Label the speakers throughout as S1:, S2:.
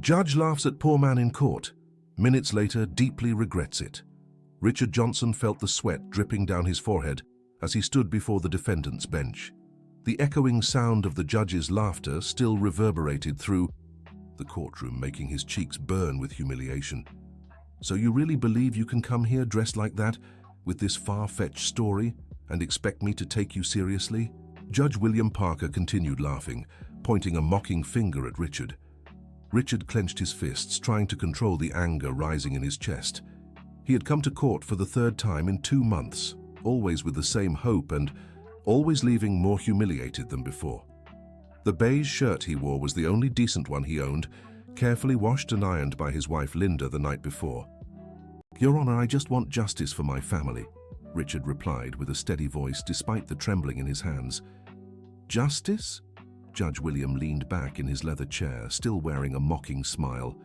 S1: Judge laughs at poor man in court. Minutes later, deeply regrets it. Richard Johnson felt the sweat dripping down his forehead as he stood before the defendant's bench. The echoing sound of the judge's laughter still reverberated through the courtroom, making his cheeks burn with humiliation. So you really believe you can come here dressed like that, with this far-fetched story, and expect me to take you seriously? Judge William Parker continued laughing, pointing a mocking finger at Richard. Richard clenched his fists, trying to control the anger rising in his chest. He had come to court for the third time in 2 months, always with the same hope and always leaving more humiliated than before. The beige shirt he wore was the only decent one he owned, carefully washed and ironed by his wife Linda the night before. "Your Honor, I just want justice for my family," Richard replied with a steady voice despite the trembling in his hands. "Justice?" Judge William leaned back in his leather chair, still wearing a mocking smile.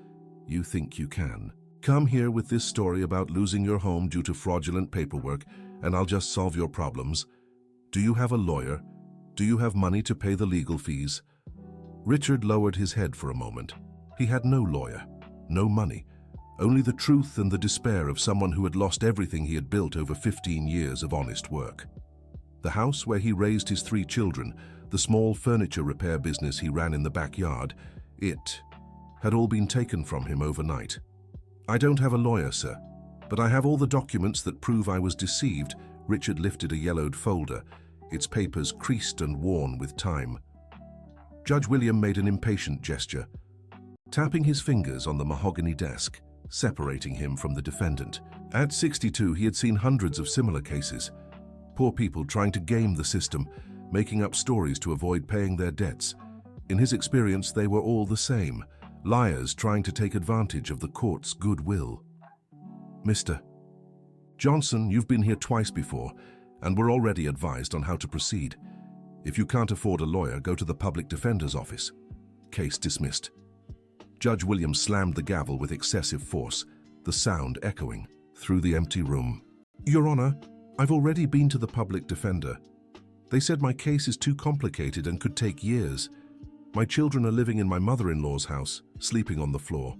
S1: "You think you can? Come here with this story about losing your home due to fraudulent paperwork, and I'll just solve your problems. Do you have a lawyer? Do you have money to pay the legal fees?" Richard lowered his head for a moment. He had no lawyer, no money, only the truth and the despair of someone who had lost everything he had built over 15 years of honest work. The house where he raised his 3 children, the small furniture repair business he ran in the backyard, it had all been taken from him overnight. "I don't have a lawyer, sir, but I have all the documents that prove I was deceived." Richard lifted a yellowed folder, its papers creased and worn with time. Judge William made an impatient gesture, tapping his fingers on the mahogany desk, separating him from the defendant. At 62, he had seen hundreds of similar cases. Poor people trying to game the system, making up stories to avoid paying their debts. In his experience, they were all the same, liars trying to take advantage of the court's goodwill. "Mr. Johnson, you've been here twice before, and we're already advised on how to proceed. If you can't afford a lawyer, go to the public defender's office. Case dismissed." Judge Williams slammed the gavel with excessive force, the sound echoing through the empty room. "Your Honor, I've already been to the public defender. They said my case is too complicated and could take years. My children are living in my mother-in-law's house, sleeping on the floor.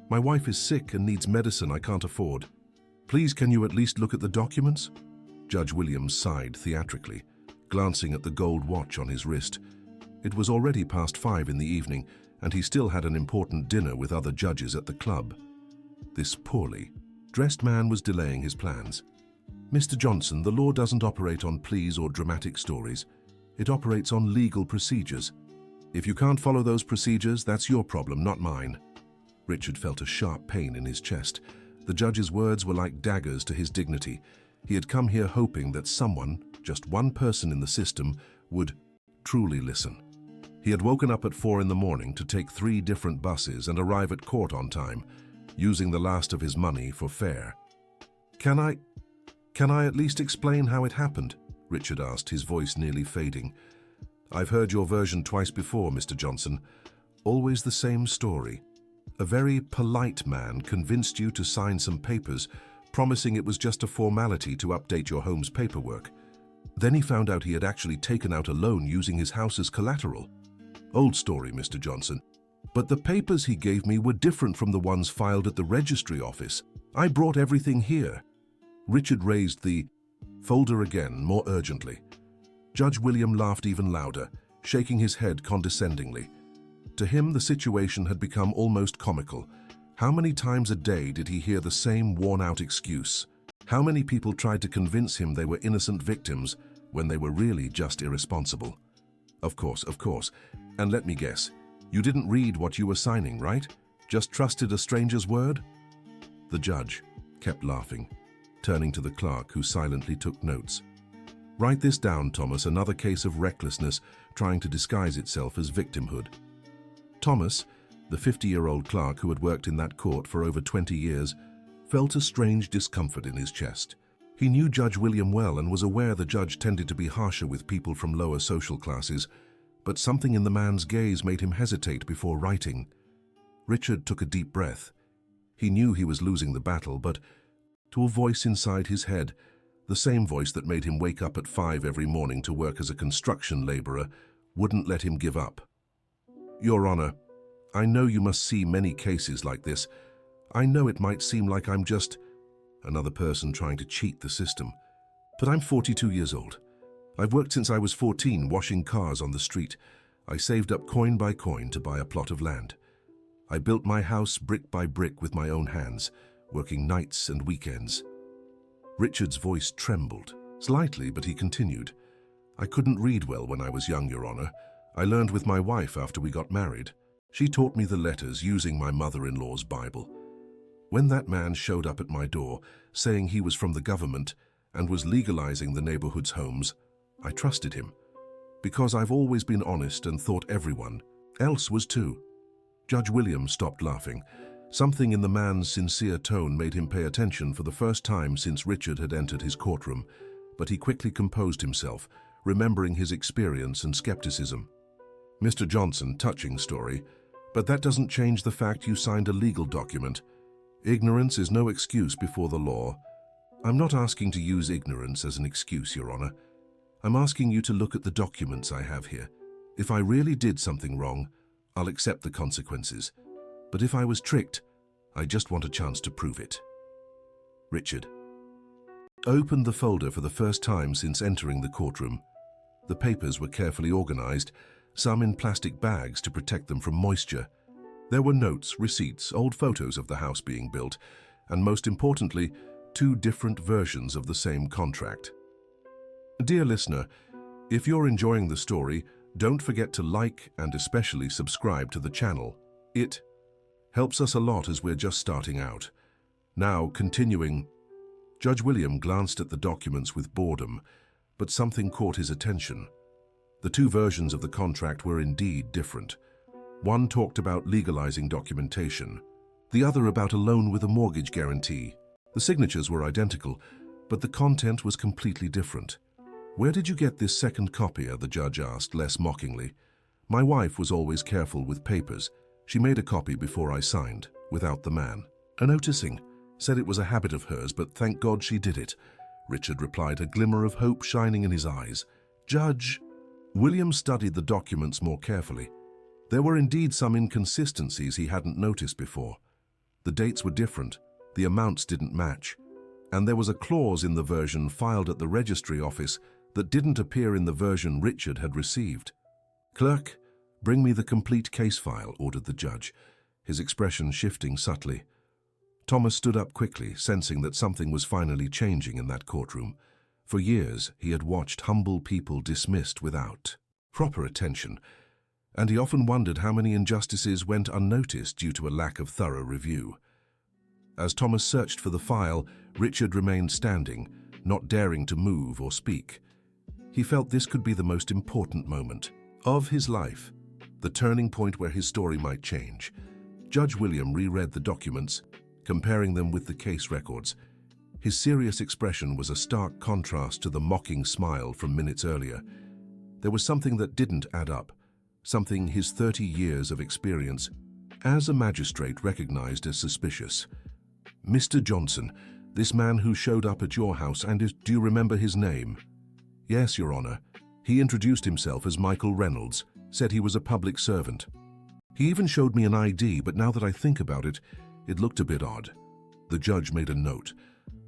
S1: My wife is sick and needs medicine I can't afford. Please, can you at least look at the documents?" Judge Williams sighed theatrically, glancing at the gold watch on his wrist. It was already past 5 in the evening, and he still had an important dinner with other judges at the club. This poorly dressed man was delaying his plans. "Mr. Johnson, the law doesn't operate on pleas or dramatic stories. It operates on legal procedures. If you can't follow those procedures, that's your problem, not mine." Richard felt a sharp pain in his chest. The judge's words were like daggers to his dignity. He had come here hoping that someone, just one person in the system, would truly listen. He had woken up at 4 in the morning to take 3 different buses and arrive at court on time, using the last of his money for fare. Can I at least explain how it happened?" Richard asked, his voice nearly fading. "I've heard your version twice before, Mr. Johnson. Always the same story. A very polite man convinced you to sign some papers, promising it was just a formality to update your home's paperwork. Then he found out he had actually taken out a loan using his house as collateral. Old story, Mr. Johnson. But the papers he gave me were different from the ones filed at the registry office. I brought everything here." Richard raised the folder again, more urgently. Judge William laughed even louder, shaking his head condescendingly. To him, the situation had become almost comical. How many times a day did he hear the same worn-out excuse? How many people tried to convince him they were innocent victims when they were really just irresponsible? Of course. And let me guess, you didn't read what you were signing, right? Just trusted a stranger's word? The judge kept laughing, turning to the clerk who silently took notes. "Write this down, Thomas, another case of recklessness trying to disguise itself as victimhood." Thomas, the 50-year-old clerk who had worked in that court for over 20 years, felt a strange discomfort in his chest. He knew Judge William well and was aware the judge tended to be harsher with people from lower social classes, but something in the man's gaze made him hesitate before writing. Richard took a deep breath. He knew he was losing the battle, but to a voice inside his head, the same voice that made him wake up at 5 every morning to work as a construction laborer, wouldn't let him give up. "Your Honor, I know you must see many cases like this. I know it might seem like I'm just another person trying to cheat the system. But I'm 42 years old. I've worked since I was 14, washing cars on the street. I saved up coin by coin to buy a plot of land. I built my house brick by brick with my own hands, working nights and weekends. Richard's voice trembled, slightly, but he continued. I couldn't read well when I was young, Your Honor. I learned with my wife after we got married. She taught me the letters using my mother-in-law's Bible. When that man showed up at my door, saying he was from the government and was legalizing the neighborhood's homes, I trusted him, because I've always been honest and thought everyone else was too. Judge William stopped laughing. Something in the man's sincere tone made him pay attention for the first time since Richard had entered his courtroom, but he quickly composed himself, remembering his experience and skepticism. Mr. Johnson, touching story, but that doesn't change the fact you signed a legal document. Ignorance is no excuse before the law. I'm not asking to use ignorance as an excuse, Your Honor. I'm asking you to look at the documents I have here. If I really did something wrong, I'll accept the consequences. But if I was tricked, I just want a chance to prove it. Richard opened the folder for the first time since entering the courtroom. The papers were carefully organized, some in plastic bags to protect them from moisture. There were notes, receipts, old photos of the house being built, and most importantly, 2 different versions of the same contract. Dear listener, if you're enjoying the story, don't forget to like and especially subscribe to the channel. It helps us a lot as we're just starting out. Now, continuing, Judge William glanced at the documents with boredom, but something caught his attention. The 2 versions of the contract were indeed different. One talked about legalizing documentation, the other about a loan with a mortgage guarantee. The signatures were identical, but the content was completely different. Where did you get this second copier? The judge asked, less mockingly. My wife was always careful with papers. She made a copy before I signed, without the man. A noticing, said it was a habit of hers, but thank God she did it. Richard replied, a glimmer of hope shining in his eyes. Judge, William studied the documents more carefully. There were indeed some inconsistencies he hadn't noticed before. The dates were different, the amounts didn't match, and there was a clause in the version filed at the registry office that didn't appear in the version Richard had received. Clerk, bring me the complete case file, ordered the judge, his expression shifting subtly. Thomas stood up quickly, sensing that something was finally changing in that courtroom. For years, he had watched humble people dismissed without proper attention, and he often wondered how many injustices went unnoticed due to a lack of thorough review. As Thomas searched for the file, Richard remained standing, not daring to move or speak. He felt this could be the most important moment of his life, the turning point where his story might change. Judge William reread the documents, comparing them with the case records. His serious expression was a stark contrast to the mocking smile from minutes earlier. There was something that didn't add up, something his 30 years of experience as a magistrate recognized as suspicious. Mr. Johnson, this man who showed up at your house, do you remember his name? Yes, Your Honor. He introduced himself as Michael Reynolds, said he was a public servant. He even showed me an ID, but now that I think about it, it looked a bit odd. The judge made a note.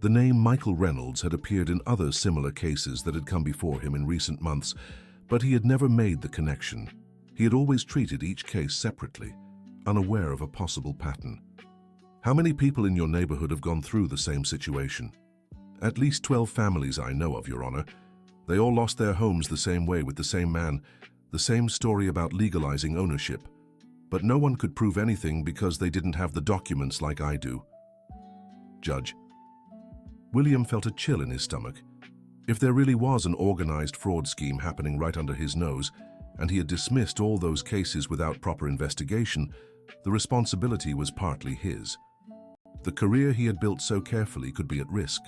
S1: The name Michael Reynolds had appeared in other similar cases that had come before him in recent months, but he had never made the connection. He had always treated each case separately, unaware of a possible pattern. How many people in your neighborhood have gone through the same situation? At least 12 families I know of, Your Honor. They all lost their homes the same way with the same man, the same story about legalizing ownership. But no one could prove anything because they didn't have the documents like I do. Judge. William felt a chill in his stomach. If there really was an organized fraud scheme happening right under his nose, and he had dismissed all those cases without proper investigation, the responsibility was partly his. The career he had built so carefully could be at risk.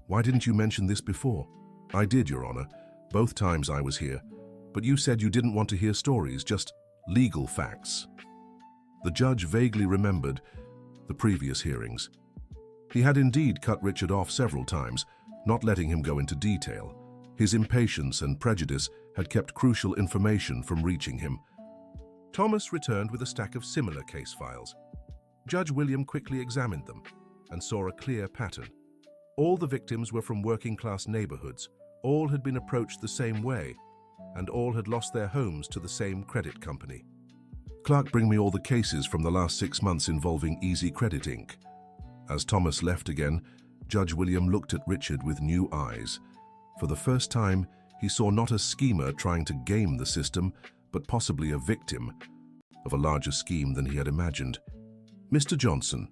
S1: Why didn't you mention this before? I did, Your Honor, both times I was here, but you said you didn't want to hear stories, just legal facts. The judge vaguely remembered the previous hearings. He had indeed cut Richard off several times, not letting him go into detail. His impatience and prejudice had kept crucial information from reaching him. Thomas returned with a stack of similar case files. Judge William quickly examined them and saw a clear pattern. All the victims were from working-class neighborhoods, all had been approached the same way, and all had lost their homes to the same credit company. "Clark, bring me all the cases from the last 6 months involving Easy Credit Inc." As Thomas left again, Judge William looked at Richard with new eyes. For the first time, he saw not a schemer trying to game the system, but possibly a victim of a larger scheme than he had imagined. "Mr. Johnson,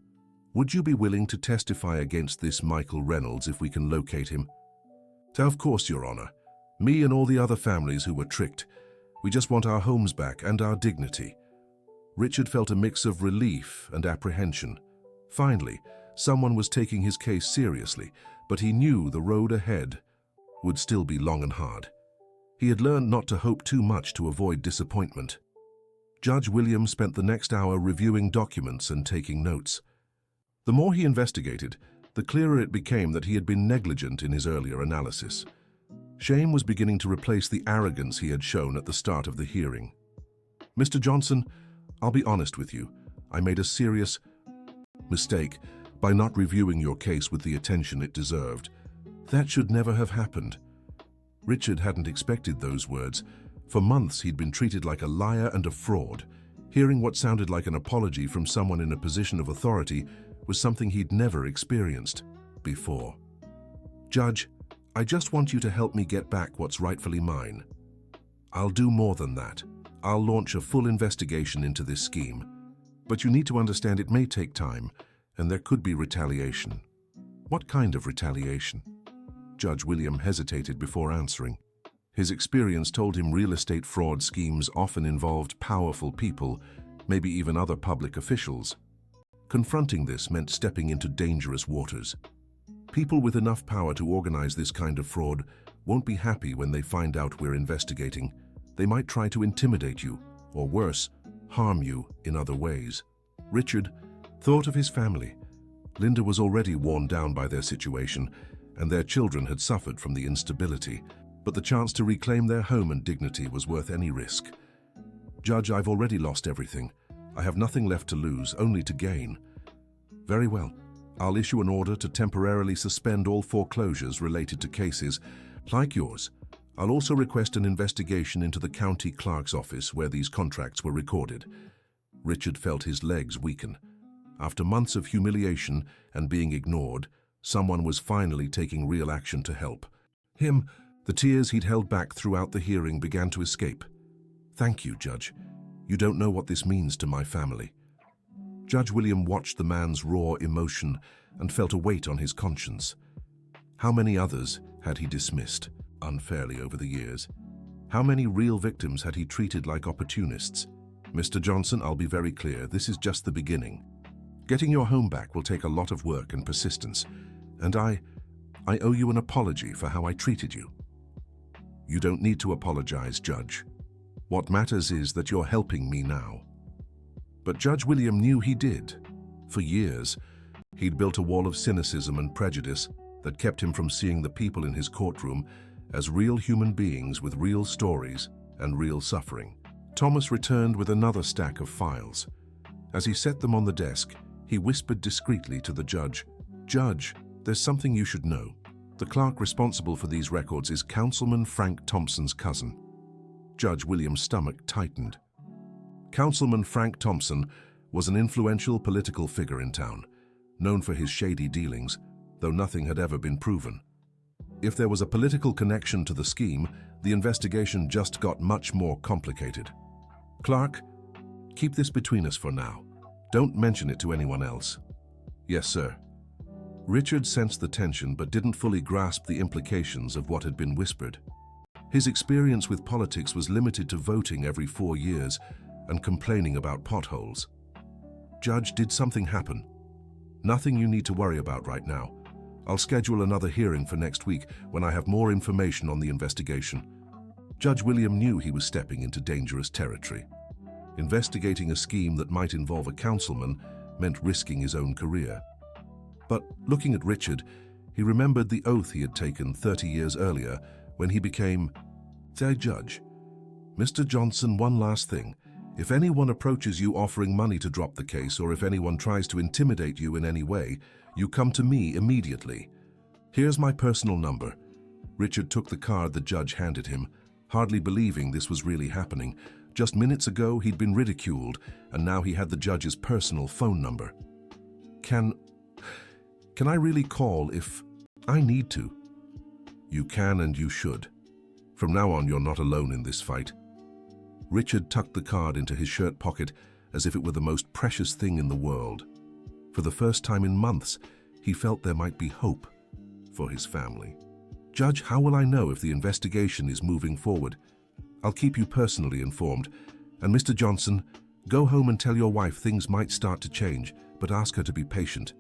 S1: would you be willing to testify against this Michael Reynolds if we can locate him?" "Of course, Your Honor. Me and all the other families who were tricked. We just want our homes back and our dignity." Richard felt a mix of relief and apprehension. Finally, someone was taking his case seriously, but he knew the road ahead would still be long and hard. He had learned not to hope too much to avoid disappointment. Judge William spent the next hour reviewing documents and taking notes. The more he investigated, the clearer it became that he had been negligent in his earlier analysis. Shame was beginning to replace the arrogance he had shown at the start of the hearing. "Mr. Johnson, I'll be honest with you. I made a serious mistake by not reviewing your case with the attention it deserved. That should never have happened." Richard hadn't expected those words. For months he'd been treated like a liar and a fraud. Hearing what sounded like an apology from someone in a position of authority was something he'd never experienced before. "Judge, I just want you to help me get back what's rightfully mine. I'll do more than that. I'll launch a full investigation into this scheme. But you need to understand it may take time, and there could be retaliation." "What kind of retaliation?" Judge William hesitated before answering. His experience told him real estate fraud schemes often involved powerful people, maybe even other public officials. Confronting this meant stepping into dangerous waters. People with enough power to organize this kind of fraud won't be happy when they find out we're investigating. They might try to intimidate you, or worse, harm you in other ways. Richard thought of his family. Linda was already worn down by their situation, and their children had suffered from the instability, but the chance to reclaim their home and dignity was worth any risk. "Judge, I've already lost everything. I have nothing left to lose, only to gain." "Very well. I'll issue an order to temporarily suspend all foreclosures related to cases like yours. I'll also request an investigation into the county clerk's office where these contracts were recorded." Richard felt his legs weaken. After months of humiliation and being ignored, someone was finally taking real action to help him. The tears he'd held back throughout the hearing began to escape. "Thank you, Judge. You don't know what this means to my family." Judge William watched the man's raw emotion and felt a weight on his conscience. How many others had he dismissed unfairly over the years? How many real victims had he treated like opportunists? "Mr. Johnson, I'll be very clear, this is just the beginning. Getting your home back will take a lot of work and persistence, and I owe you an apology for how I treated you." "You don't need to apologize, Judge. What matters is that you're helping me now." But Judge William knew he did. For years, he'd built a wall of cynicism and prejudice that kept him from seeing the people in his courtroom as real human beings with real stories and real suffering. Thomas returned with another stack of files. As he set them on the desk, he whispered discreetly to the judge, "Judge, there's something you should know. The clerk responsible for these records is Councilman Frank Thompson's cousin." Judge William's stomach tightened. Councilman Frank Thompson was an influential political figure in town, known for his shady dealings, though nothing had ever been proven. If there was a political connection to the scheme, the investigation just got much more complicated. "Clark, keep this between us for now. Don't mention it to anyone else." "Yes, sir." Richard sensed the tension but didn't fully grasp the implications of what had been whispered. His experience with politics was limited to voting every 4 years and complaining about potholes. "Judge, did something happen?" "Nothing you need to worry about right now. I'll schedule another hearing for next week when I have more information on the investigation." Judge William knew he was stepping into dangerous territory. Investigating a scheme that might involve a councilman meant risking his own career. But looking at Richard, he remembered the oath he had taken 30 years earlier when he became their judge. "Mr. Johnson, one last thing. If anyone approaches you offering money to drop the case, or if anyone tries to intimidate you in any way, you come to me immediately. Here's my personal number." Richard took the card the judge handed him, hardly believing this was really happening. Just minutes ago, he'd been ridiculed, and now he had the judge's personal phone number. Can I really call if I need to?" "You can and you should. From now on, you're not alone in this fight." Richard tucked the card into his shirt pocket as if it were the most precious thing in the world. For the first time in months, he felt there might be hope for his family. "Judge, how will I know if the investigation is moving forward?" "I'll keep you personally informed. And Mr. Johnson, go home and tell your wife things might start to change, but ask her to be patient.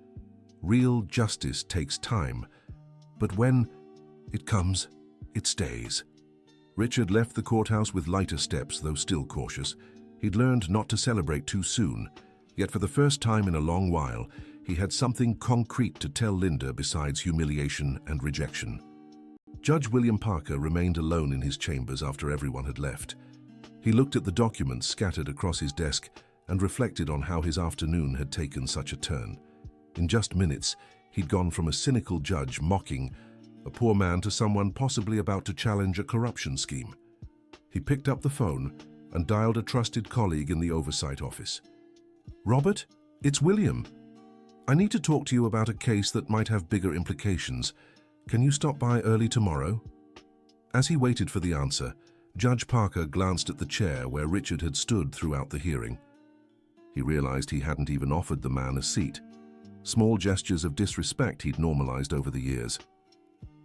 S1: Real justice takes time, but when it comes, it stays." Richard left the courthouse with lighter steps, though still cautious. He'd learned not to celebrate too soon, yet for the first time in a long while, he had something concrete to tell Linda besides humiliation and rejection. Judge William Parker remained alone in his chambers after everyone had left. He looked at the documents scattered across his desk and reflected on how his afternoon had taken such a turn. In just minutes, he'd gone from a cynical judge mocking a poor man to someone possibly about to challenge a corruption scheme. He picked up the phone and dialed a trusted colleague in the oversight office. "Robert, it's William. I need to talk to you about a case that might have bigger implications. Can you stop by early tomorrow?" As he waited for the answer, Judge Parker glanced at the chair where Richard had stood throughout the hearing. He realized he hadn't even offered the man a seat. Small gestures of disrespect he'd normalized over the years.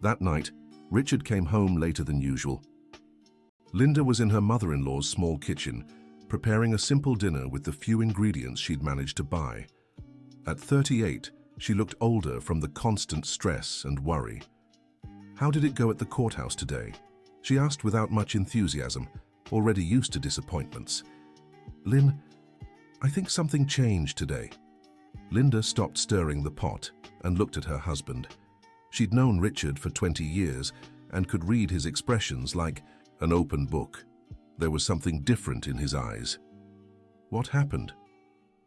S1: That night, Richard came home later than usual. Linda was in her mother-in-law's small kitchen, preparing a simple dinner with the few ingredients she'd managed to buy. At 38, she looked older from the constant stress and worry. "How did it go at the courthouse today?" she asked without much enthusiasm, already used to disappointments. "Lynn, I think something changed today." Linda stopped stirring the pot and looked at her husband. She'd known Richard for 20 years and could read his expressions like an open book. There was something different in his eyes. "What happened?"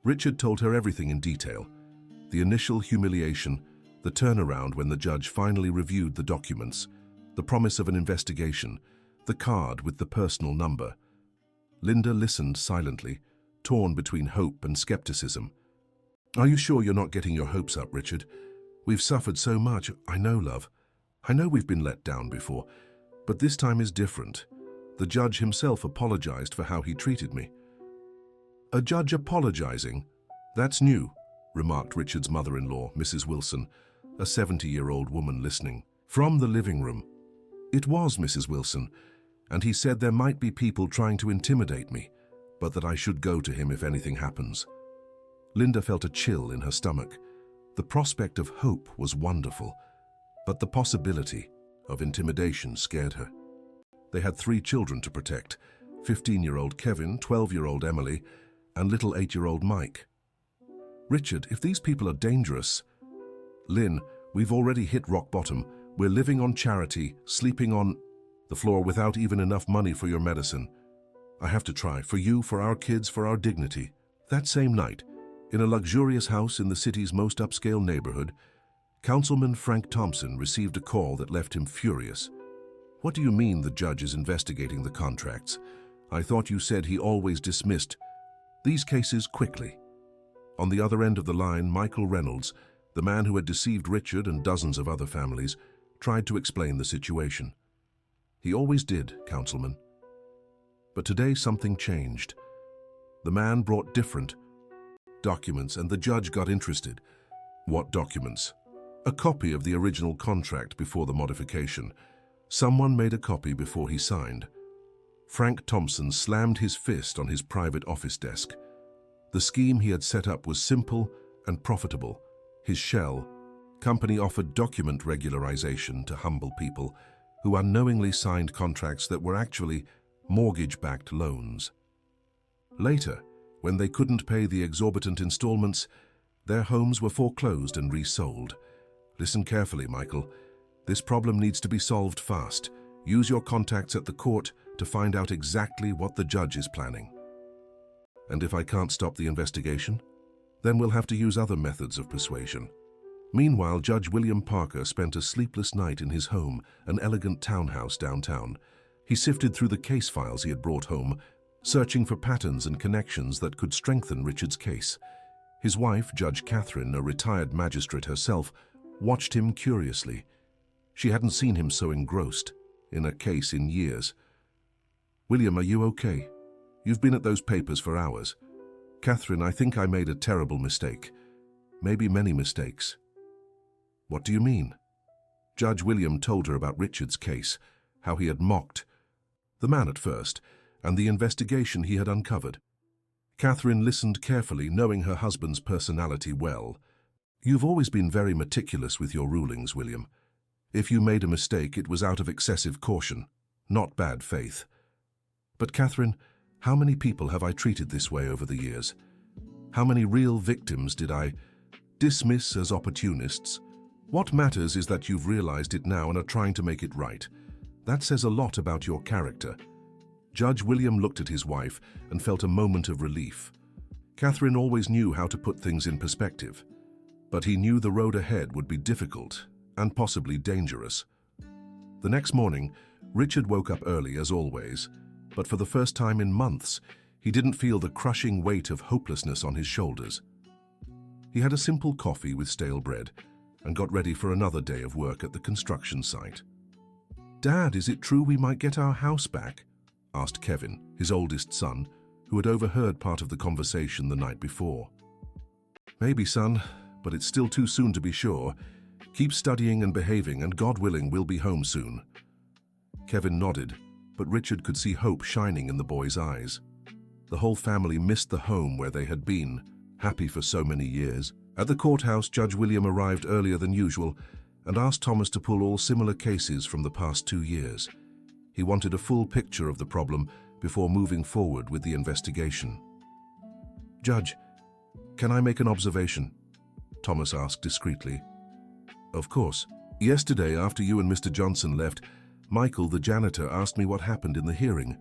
S1: Richard told her everything in detail. The initial humiliation, the turnaround when the judge finally reviewed the documents, the promise of an investigation, the card with the personal number. Linda listened silently, torn between hope and skepticism. "Are you sure you're not getting your hopes up, Richard? We've suffered so much, I know, love. I know we've been let down before, but this time is different. The judge himself apologized for how he treated me." "A judge apologizing? That's new," remarked Richard's mother-in-law, Mrs. Wilson, a 70-year-old woman listening. From the living room. "It was Mrs. Wilson, and he said there might be people trying to intimidate me, but that I should go to him if anything happens." Linda felt a chill in her stomach. The prospect of hope was wonderful, but the possibility of intimidation scared her. They had 3 children to protect, 15-year-old Kevin, 12-year-old Emily, and little 8-year-old Mike. "Richard, if these people are dangerous..." "Lynn, we've already hit rock bottom. We're living on charity, sleeping on the floor without even enough money for your medicine. I have to try, for you, for our kids, for our dignity." That same night, in a luxurious house in the city's most upscale neighborhood, Councilman Frank Thompson received a call that left him furious. "What do you mean the judge is investigating the contracts? I thought you said he always dismissed these cases quickly." On the other end of the line, Michael Reynolds, the man who had deceived Richard and dozens of other families, tried to explain the situation. "He always did, Councilman. But today something changed. The man brought different documents, and the judge got interested." "What documents?" "A copy of the original contract before the modification. Someone made a copy before he signed." Frank Thompson slammed his fist on his private office desk. The scheme he had set up was simple and profitable. His shell, company offered document regularization to humble people who unknowingly signed contracts that were actually mortgage-backed loans. Later, when they couldn't pay the exorbitant installments, their homes were foreclosed and resold. Listen carefully, Michael. This problem needs to be solved fast. Use your contacts at the court to find out exactly what the judge is planning. And if I can't stop the investigation, then we'll have to use other methods of persuasion. Meanwhile, Judge William Parker spent a sleepless night in his home, an elegant townhouse downtown. He sifted through the case files he had brought home, searching for patterns and connections that could strengthen Richard's case. His wife, Judge Catherine, a retired magistrate herself, watched him curiously. She hadn't seen him so engrossed in a case in years. "William, are you okay? You've been at those papers for hours." "Catherine, I think I made a terrible mistake. Maybe many mistakes." "What do you mean?" Judge William told her about Richard's case, how he had mocked the man at first, and the investigation he had uncovered. Catherine listened carefully, knowing her husband's personality well. "You've always been very meticulous with your rulings, William. If you made a mistake, it was out of excessive caution, not bad faith. But Catherine, how many people have I treated this way over the years? How many real victims did I dismiss as opportunists? What matters is that you've realized it now and are trying to make it right. That says a lot about your character." Judge William looked at his wife and felt a moment of relief. Catherine always knew how to put things in perspective, but he knew the road ahead would be difficult and possibly dangerous. The next morning, Richard woke up early as always, but for the first time in months, he didn't feel the crushing weight of hopelessness on his shoulders. He had a simple coffee with stale bread and got ready for another day of work at the construction site. "Dad, is it true we might get our house back?" asked Kevin, his oldest son, who had overheard part of the conversation the night before. "Maybe, son, but it's still too soon to be sure. Keep studying and behaving, and God willing, we'll be home soon." Kevin nodded, but Richard could see hope shining in the boy's eyes. The whole family missed the home where they had been, happy for so many years. At the courthouse, Judge William arrived earlier than usual and asked Thomas to pull all similar cases from the past 2 years. He wanted a full picture of the problem before moving forward with the investigation. "Judge, can I make an observation?" Thomas asked discreetly. "Of course. Yesterday, after you and Mr. Johnson left, Michael, the janitor, asked me what happened in the hearing.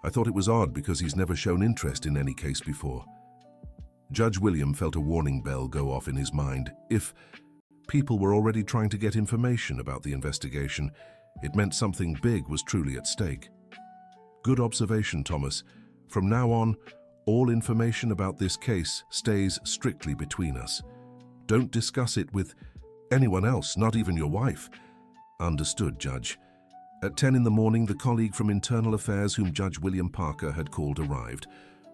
S1: I thought it was odd because he's never shown interest in any case before." Judge William felt a warning bell go off in his mind. If people were already trying to get information about the investigation, it meant something big was truly at stake. "Good observation, Thomas. From now on, all information about this case stays strictly between us. Don't discuss it with anyone else, not even your wife." "Understood, Judge." At 10 in the morning, the colleague from Internal Affairs whom Judge William Parker had called arrived.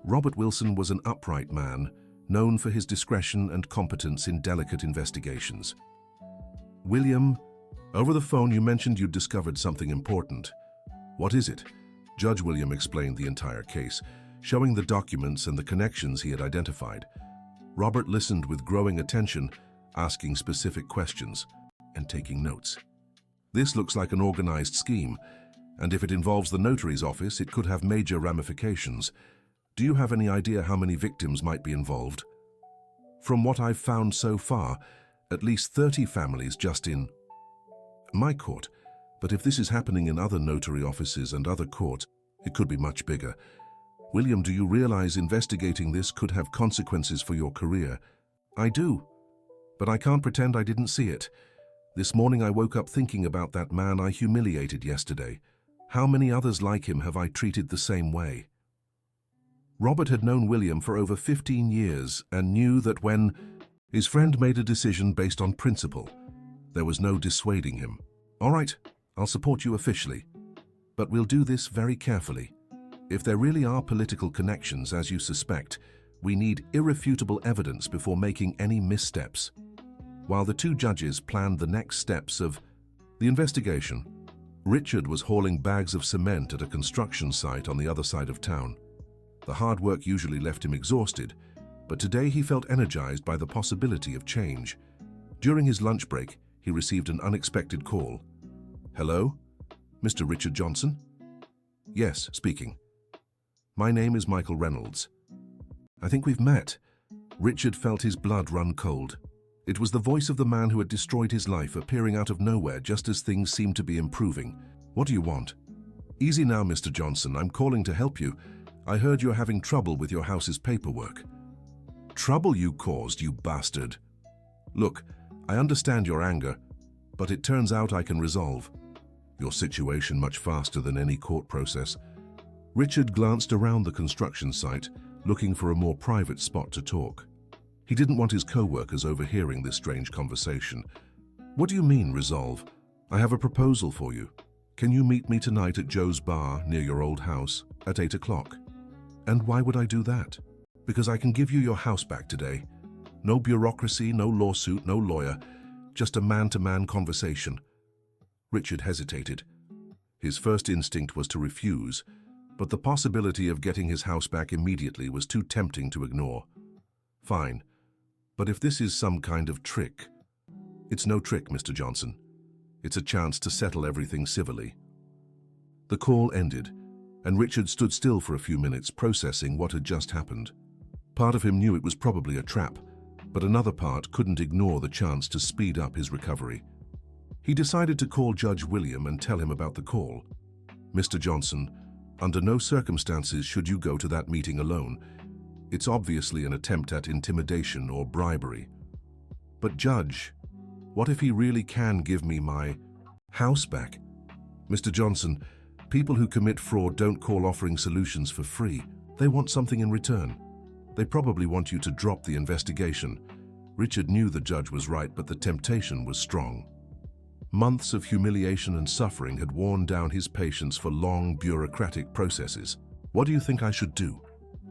S1: Robert Wilson was an upright man, known for his discretion and competence in delicate investigations. "William, over the phone you mentioned you'd discovered something important. What is it?" Judge William explained the entire case, showing the documents and the connections he had identified. Robert listened with growing attention, asking specific questions and taking notes. "This looks like an organized scheme, and if it involves the notary's office, it could have major ramifications. Do you have any idea how many victims might be involved?" "From what I've found so far, at least 30 families just in my court. But if this is happening in other notary offices and other courts, it could be much bigger. William, do you realize investigating this could have consequences for your career?" "I do, but I can't pretend I didn't see it. This morning I woke up thinking about that man I humiliated yesterday. How many others like him have I treated the same way?" Robert had known William for over 15 years and knew that when his friend made a decision based on principle, there was no dissuading him. "All right, I'll support you officially, but we'll do this very carefully. If there really are political connections, as you suspect, we need irrefutable evidence before making any missteps." While the two judges planned the next steps of the investigation, Richard was hauling bags of cement at a construction site on the other side of town. The hard work usually left him exhausted, but today he felt energized by the possibility of change. During his lunch break, he received an unexpected call. "Hello? Mr. Richard Johnson?" "Yes, speaking." "My name is Michael Reynolds." "I think we've met." Richard felt his blood run cold. It was the voice of the man who had destroyed his life appearing out of nowhere just as things seemed to be improving. "What do you want?" "Easy now, Mr. Johnson. I'm calling to help you. I heard you're having trouble with your house's paperwork. Trouble you caused, you bastard. Look, I understand your anger, but it turns out I can resolve your situation much faster than any court process. Richard glanced around the construction site, looking for a more private spot to talk. He didn't want his co-workers overhearing this strange conversation. What do you mean, resolve? I have a proposal for you. Can you meet me tonight at Joe's Bar near your old house at 8 o'clock? And why would I do that? Because I can give you your house back today. No bureaucracy, no lawsuit, no lawyer, just a man-to-man conversation. Richard hesitated. His first instinct was to refuse, but the possibility of getting his house back immediately was too tempting to ignore. Fine, but if this is some kind of trick... It's no trick, Mr. Johnson. It's a chance to settle everything civilly. The call ended, and Richard stood still for a few minutes, processing what had just happened. Part of him knew it was probably a trap, but another part couldn't ignore the chance to speed up his recovery. He decided to call Judge William and tell him about the call. Mr. Johnson, under no circumstances should you go to that meeting alone. It's obviously an attempt at intimidation or bribery. But Judge, what if he really can give me my house back? Mr. Johnson, people who commit fraud don't call offering solutions for free. They want something in return. They probably want you to drop the investigation. Richard knew the judge was right, but the temptation was strong. Months of humiliation and suffering had worn down his patience for long, bureaucratic processes. What do you think I should do?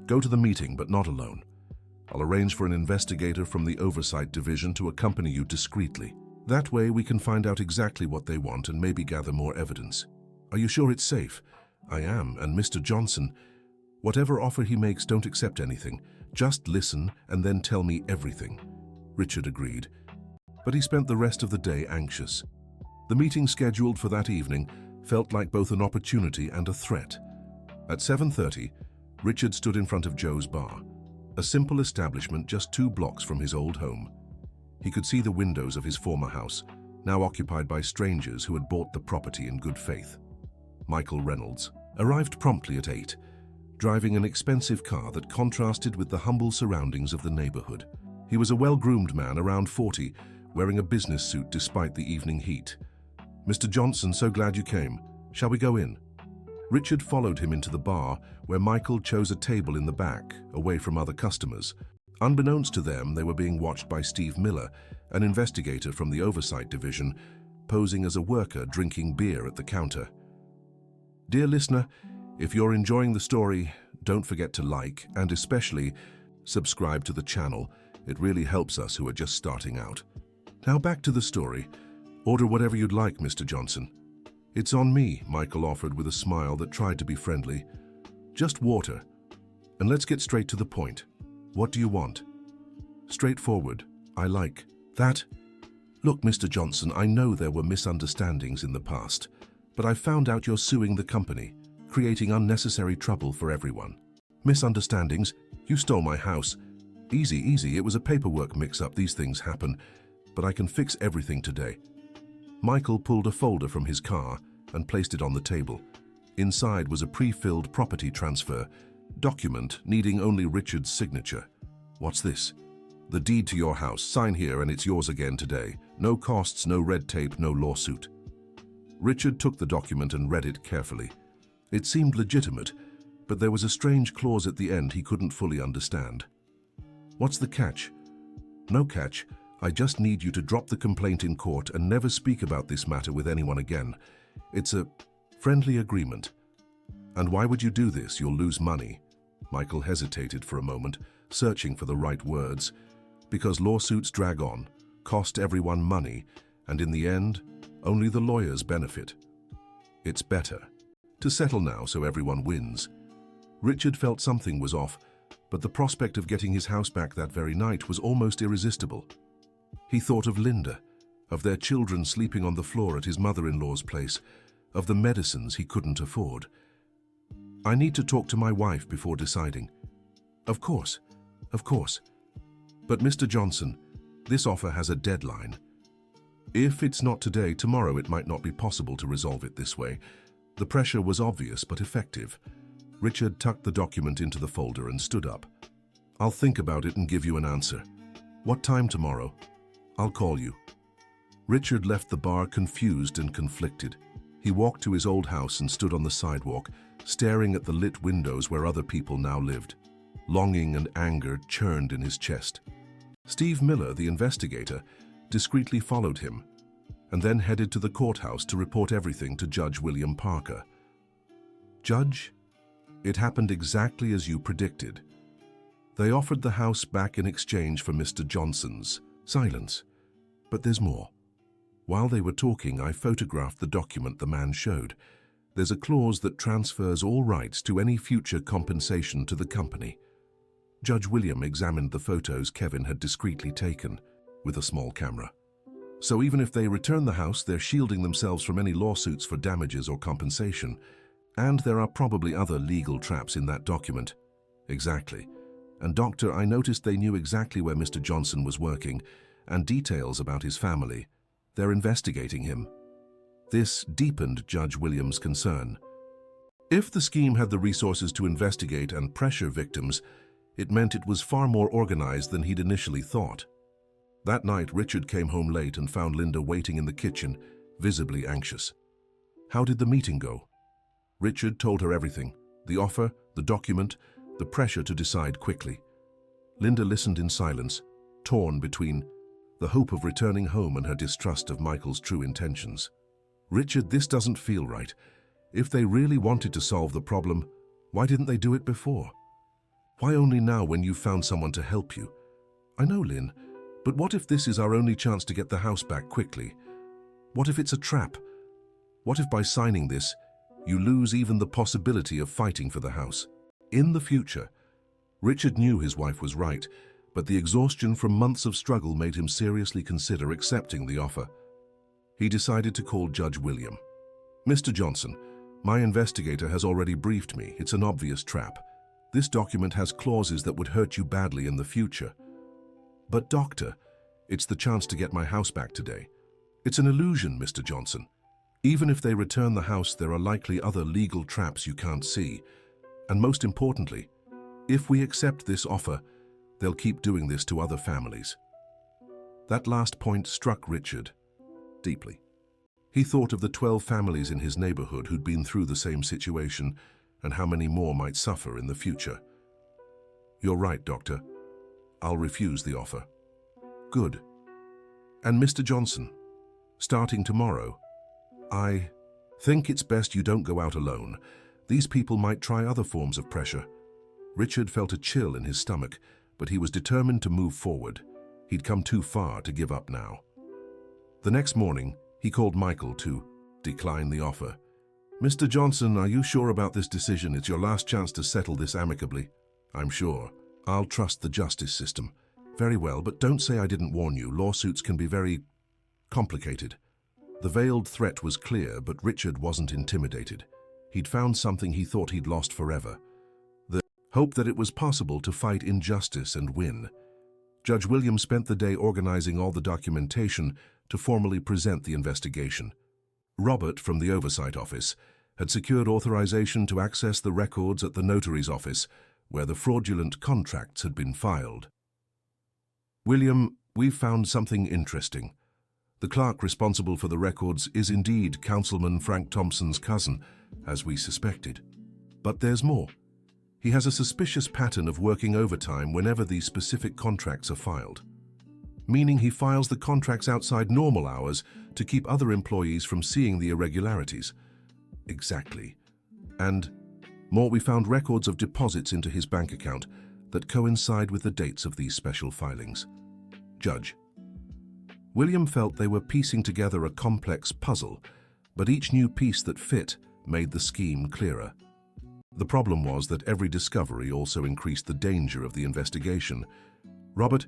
S1: Go to the meeting, but not alone. I'll arrange for an investigator from the Oversight Division to accompany you discreetly. That way we can find out exactly what they want and maybe gather more evidence. Are you sure it's safe? I am, and Mr. Johnson, whatever offer he makes, don't accept anything. Just listen and then tell me everything. Richard agreed, but he spent the rest of the day anxious. The meeting scheduled for that evening felt like both an opportunity and a threat. At 7:30, Richard stood in front of Joe's Bar, a simple establishment just 2 blocks from his old home. He could see the windows of his former house, now occupied by strangers who had bought the property in good faith. Michael Reynolds arrived promptly at 8, driving an expensive car that contrasted with the humble surroundings of the neighborhood. He was a well-groomed man around 40, wearing a business suit despite the evening heat. Mr. Johnson, so glad you came. Shall we go in? Richard followed him into the bar, where Michael chose a table in the back, away from other customers. Unbeknownst to them, they were being watched by Steve Miller, an investigator from the Oversight Division, posing as a worker drinking beer at the counter. Dear listener, if you're enjoying the story, don't forget to like and especially subscribe to the channel. It really helps us who are just starting out. Now back to the story. Order whatever you'd like, Mr. Johnson. It's on me, Michael offered with a smile that tried to be friendly. Just water. And let's get straight to the point. What do you want? Straightforward. I like that. Look, Mr. Johnson, I know there were misunderstandings in the past, but I've found out you're suing the company, creating unnecessary trouble for everyone. Misunderstandings? You stole my house. Easy, easy. It was a paperwork mix-up. These things happen, but I can fix everything today. Michael pulled a folder from his car and placed it on the table. Inside was a pre-filled property transfer document needing only Richard's signature. What's this? The deed to your house. Sign here and it's yours again today. No costs, no red tape, no lawsuit. Richard took the document and read it carefully. It seemed legitimate, but there was a strange clause at the end he couldn't fully understand. What's the catch? No catch. I just need you to drop the complaint in court and never speak about this matter with anyone again. It's a friendly agreement. And why would you do this? You'll lose money. Michael hesitated for a moment, searching for the right words. Because lawsuits drag on, cost everyone money, and in the end, only the lawyers benefit. It's better to settle now so everyone wins. Richard felt something was off, but the prospect of getting his house back that very night was almost irresistible. He thought of Linda, of their children sleeping on the floor at his mother-in-law's place, of the medicines he couldn't afford. I need to talk to my wife before deciding. Of course, of course. But Mr. Johnson, this offer has a deadline. If it's not today, tomorrow it might not be possible to resolve it this way. The pressure was obvious but effective. Richard tucked the document into the folder and stood up. "I'll think about it and give you an answer. What time tomorrow? I'll call you." Richard left the bar confused and conflicted. He walked to his old house and stood on the sidewalk, staring at the lit windows where other people now lived. Longing and anger churned in his chest. Steve Miller, the investigator, discreetly followed him, and then headed to the courthouse to report everything to Judge William Parker. "Judge, it happened exactly as you predicted. They offered the house back in exchange for Mr. Johnson's." Silence. "But there's more. While they were talking, I photographed the document the man showed. There's a clause that transfers all rights to any future compensation to the company." Judge William examined the photos Kevin had discreetly taken with a small camera. "So even if they return the house, they're shielding themselves from any lawsuits for damages or compensation. And there are probably other legal traps in that document." "Exactly. And doctor, I noticed they knew exactly where Mr. Johnson was working and details about his family. They're investigating him." This deepened Judge Williams' concern. If the scheme had the resources to investigate and pressure victims, it meant it was far more organized than he'd initially thought. That night, Richard came home late and found Linda waiting in the kitchen, visibly anxious. "How did the meeting go?" Richard told her everything: the offer, the document, the pressure to decide quickly. Linda listened in silence, torn between the hope of returning home and her distrust of Michael's true intentions. "Richard, this doesn't feel right. If they really wanted to solve the problem, why didn't they do it before? Why only now when you've found someone to help you? I know, Lynn, but what if this is our only chance to get the house back quickly? What if it's a trap? What if by signing this, you lose even the possibility of fighting for the house?" In the future, Richard knew his wife was right, but the exhaustion from months of struggle made him seriously consider accepting the offer. He decided to call Judge William. "Mr. Johnson, my investigator has already briefed me. It's an obvious trap. This document has clauses that would hurt you badly in the future." "But doctor, it's the chance to get my house back today." "It's an illusion, Mr. Johnson. Even if they return the house, there are likely other legal traps you can't see. And most importantly, if we accept this offer, they'll keep doing this to other families." That last point struck Richard deeply. He thought of the 12 families in his neighborhood who'd been through the same situation and how many more might suffer in the future. "You're right, doctor. I'll refuse the offer." "Good. And Mr. Johnson, starting tomorrow, I think it's best you don't go out alone. These people might try other forms of pressure." Richard felt a chill in his stomach, but he was determined to move forward. He'd come too far to give up now. The next morning, he called Michael to decline the offer. "Mr. Johnson, are you sure about this decision? It's your last chance to settle this amicably." "I'm sure. I'll trust the justice system." "Very well, but don't say I didn't warn you. Lawsuits can be very complicated." The veiled threat was clear, but Richard wasn't intimidated. He'd found something he thought he'd lost forever: the hope that it was possible to fight injustice and win. Judge William spent the day organizing all the documentation to formally present the investigation. Robert, from the Oversight Office, had secured authorization to access the records at the notary's office, where the fraudulent contracts had been filed. "William, we've found something interesting. The clerk responsible for the records is indeed Councilman Frank Thompson's cousin, as we suspected. But there's more. He has a suspicious pattern of working overtime whenever these specific contracts are filed. Meaning he files the contracts outside normal hours to keep other employees from seeing the irregularities." "Exactly. And more, we found records of deposits into his bank account that coincide with the dates of these special filings." Judge William felt they were piecing together a complex puzzle, but each new piece that fit made the scheme clearer. The problem was that every discovery also increased the danger of the investigation. "Robert,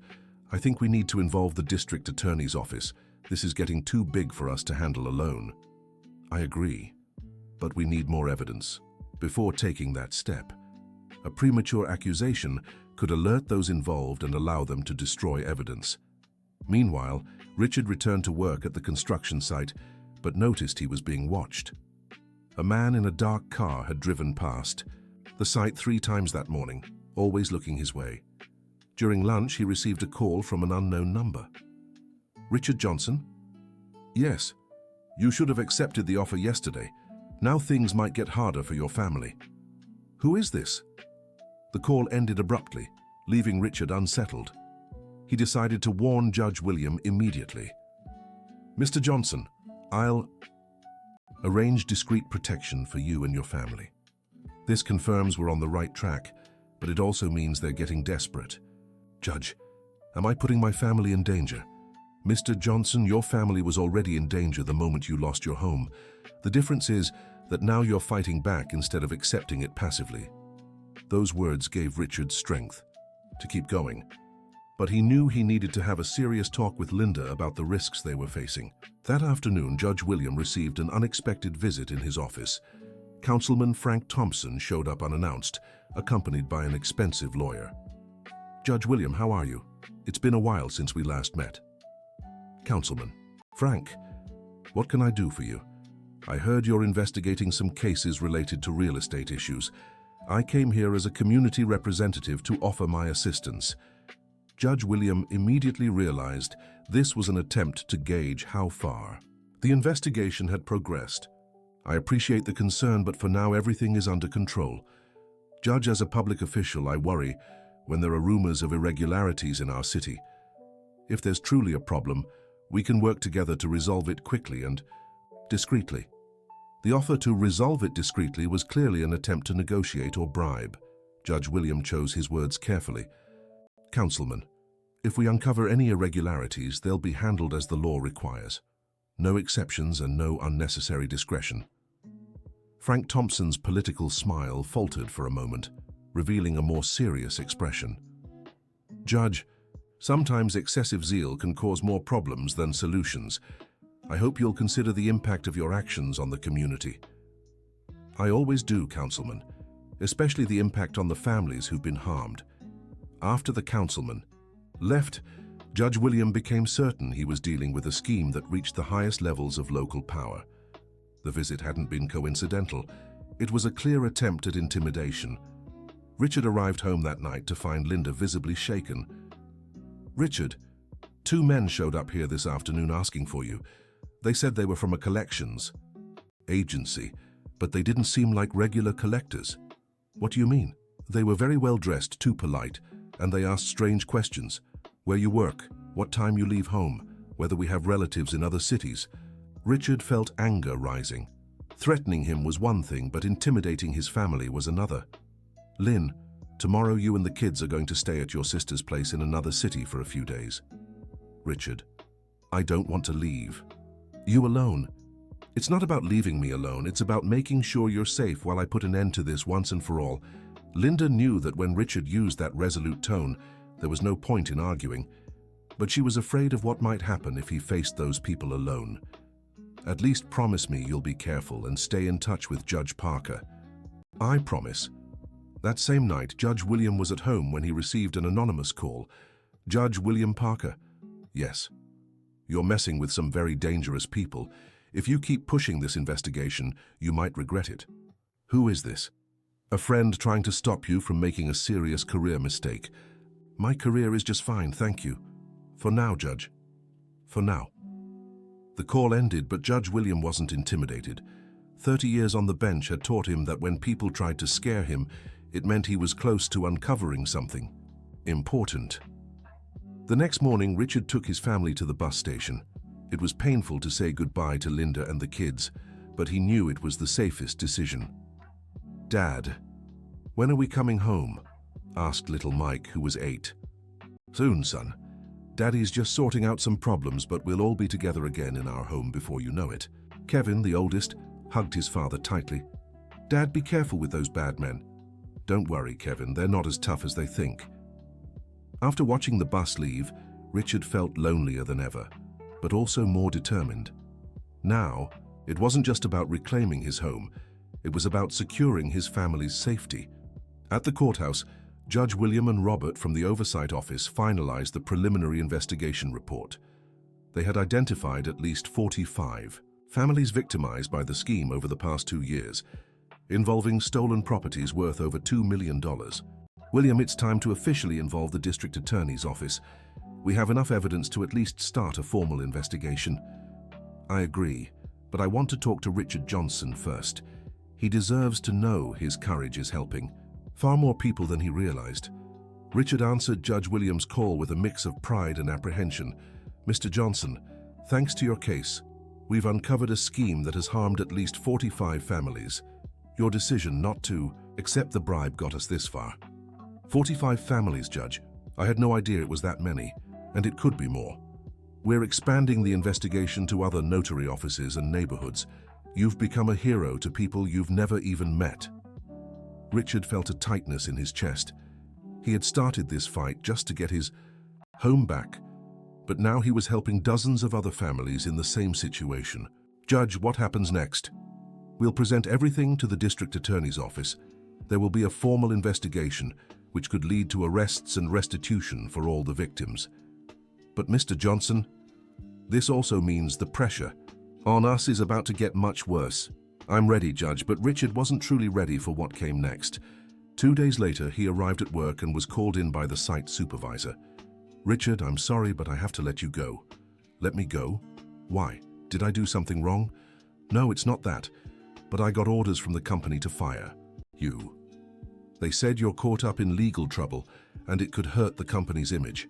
S1: I think we need to involve the district attorney's office. This is getting too big for us to handle alone." "I agree, but we need more evidence before taking that step. A premature accusation could alert those involved and allow them to destroy evidence." Meanwhile, Richard returned to work at the construction site, but noticed he was being watched. A man in a dark car had driven past. The sight 3 times that morning, always looking his way. During lunch, he received a call from an unknown number. Richard Johnson? Yes. You should have accepted the offer yesterday. Now things might get harder for your family. Who is this? The call ended abruptly, leaving Richard unsettled. He decided to warn Judge William immediately. Mr. Johnson, I'll arrange discreet protection for you and your family. This confirms we're on the right track, but it also means they're getting desperate. Judge, am I putting my family in danger? Mr. Johnson, your family was already in danger the moment you lost your home. The difference is that now you're fighting back instead of accepting it passively. Those words gave Richard strength to keep going. But he knew he needed to have a serious talk with Linda about the risks they were facing. That afternoon, Judge William received an unexpected visit in his office. Councilman Frank Thompson showed up unannounced, accompanied by an expensive lawyer. Judge William, how are you? It's been a while since we last met. Councilman: Frank, what can I do for you? I heard you're investigating some cases related to real estate issues. I came here as a community representative to offer my assistance. Judge William immediately realized this was an attempt to gauge how far. The investigation had progressed. I appreciate the concern, but for now everything is under control. Judge, as a public official, I worry when there are rumors of irregularities in our city. If there's truly a problem, we can work together to resolve it quickly and discreetly. The offer to resolve it discreetly was clearly an attempt to negotiate or bribe. Judge William chose his words carefully. Councilman, if we uncover any irregularities, they'll be handled as the law requires. No exceptions and no unnecessary discretion. Frank Thompson's political smile faltered for a moment, revealing a more serious expression. Judge, sometimes excessive zeal can cause more problems than solutions. I hope you'll consider the impact of your actions on the community. I always do, Councilman, especially the impact on the families who've been harmed. After the councilman left, Judge William became certain he was dealing with a scheme that reached the highest levels of local power. The visit hadn't been coincidental. It was a clear attempt at intimidation. Richard arrived home that night to find Linda visibly shaken. Richard, 2 men showed up here this afternoon asking for you. They said they were from a collections agency, but they didn't seem like regular collectors. What do you mean? They were very well dressed, too polite, and they asked strange questions. Where you work, what time you leave home, whether we have relatives in other cities. Richard felt anger rising. Threatening him was one thing, but intimidating his family was another. Lynn, tomorrow you and the kids are going to stay at your sister's place in another city for a few days. Richard, I don't want to leave. You alone? It's not about leaving me alone, it's about making sure you're safe while I put an end to this once and for all. Linda knew that when Richard used that resolute tone, there was no point in arguing, but she was afraid of what might happen if he faced those people alone. At least promise me you'll be careful and stay in touch with Judge Parker. I promise. That same night, Judge William was at home when he received an anonymous call. Judge William Parker. Yes. You're messing with some very dangerous people. If you keep pushing this investigation, you might regret it. Who is this? A friend trying to stop you from making a serious career mistake. My career is just fine, thank you. For now, Judge. For now. The call ended, but Judge William wasn't intimidated. 30 years on the bench had taught him that when people tried to scare him, it meant he was close to uncovering something important. The next morning, Richard took his family to the bus station. It was painful to say goodbye to Linda and the kids, but he knew it was the safest decision. Dad, when are we coming home? Asked little Mike, who was 8. Soon, son. Daddy's just sorting out some problems, but we'll all be together again in our home before you know it. Kevin, the oldest, hugged his father tightly. Dad, be careful with those bad men. Don't worry, Kevin, they're not as tough as they think. After watching the bus leave, Richard felt lonelier than ever, but also more determined. Now, it wasn't just about reclaiming his home, it was about securing his family's safety. At the courthouse, Judge William and Robert from the Oversight Office finalized the preliminary investigation report. They had identified at least 45 families victimized by the scheme over the past 2 years. involving stolen properties worth over $2 million. William, it's time to officially involve the district attorney's office. We have enough evidence to at least start a formal investigation. I agree, but I want to talk to Richard Johnson first. He deserves to know his courage is helping far more people than he realized. Richard answered Judge Williams' call with a mix of pride and apprehension. Mr. Johnson, thanks to your case, we've uncovered a scheme that has harmed at least 45 families. Your decision not to accept the bribe got us this far. 45 families, Judge. I had no idea it was that many, and it could be more. We're expanding the investigation to other notary offices and neighborhoods. You've become a hero to people you've never even met. Richard felt a tightness in his chest. He had started this fight just to get his home back, but now he was helping dozens of other families in the same situation. Judge, what happens next? We'll present everything to the district attorney's office. There will be a formal investigation, which could lead to arrests and restitution for all the victims. But Mr. Johnson, this also means the pressure on us is about to get much worse. I'm ready, Judge, but Richard wasn't truly ready for what came next. 2 days later, he arrived at work and was called in by the site supervisor. Richard, I'm sorry, but I have to let you go. Let me go? Why? Did I do something wrong? No, it's not that. But I got orders from the company to fire you. They said you're caught up in legal trouble and it could hurt the company's image.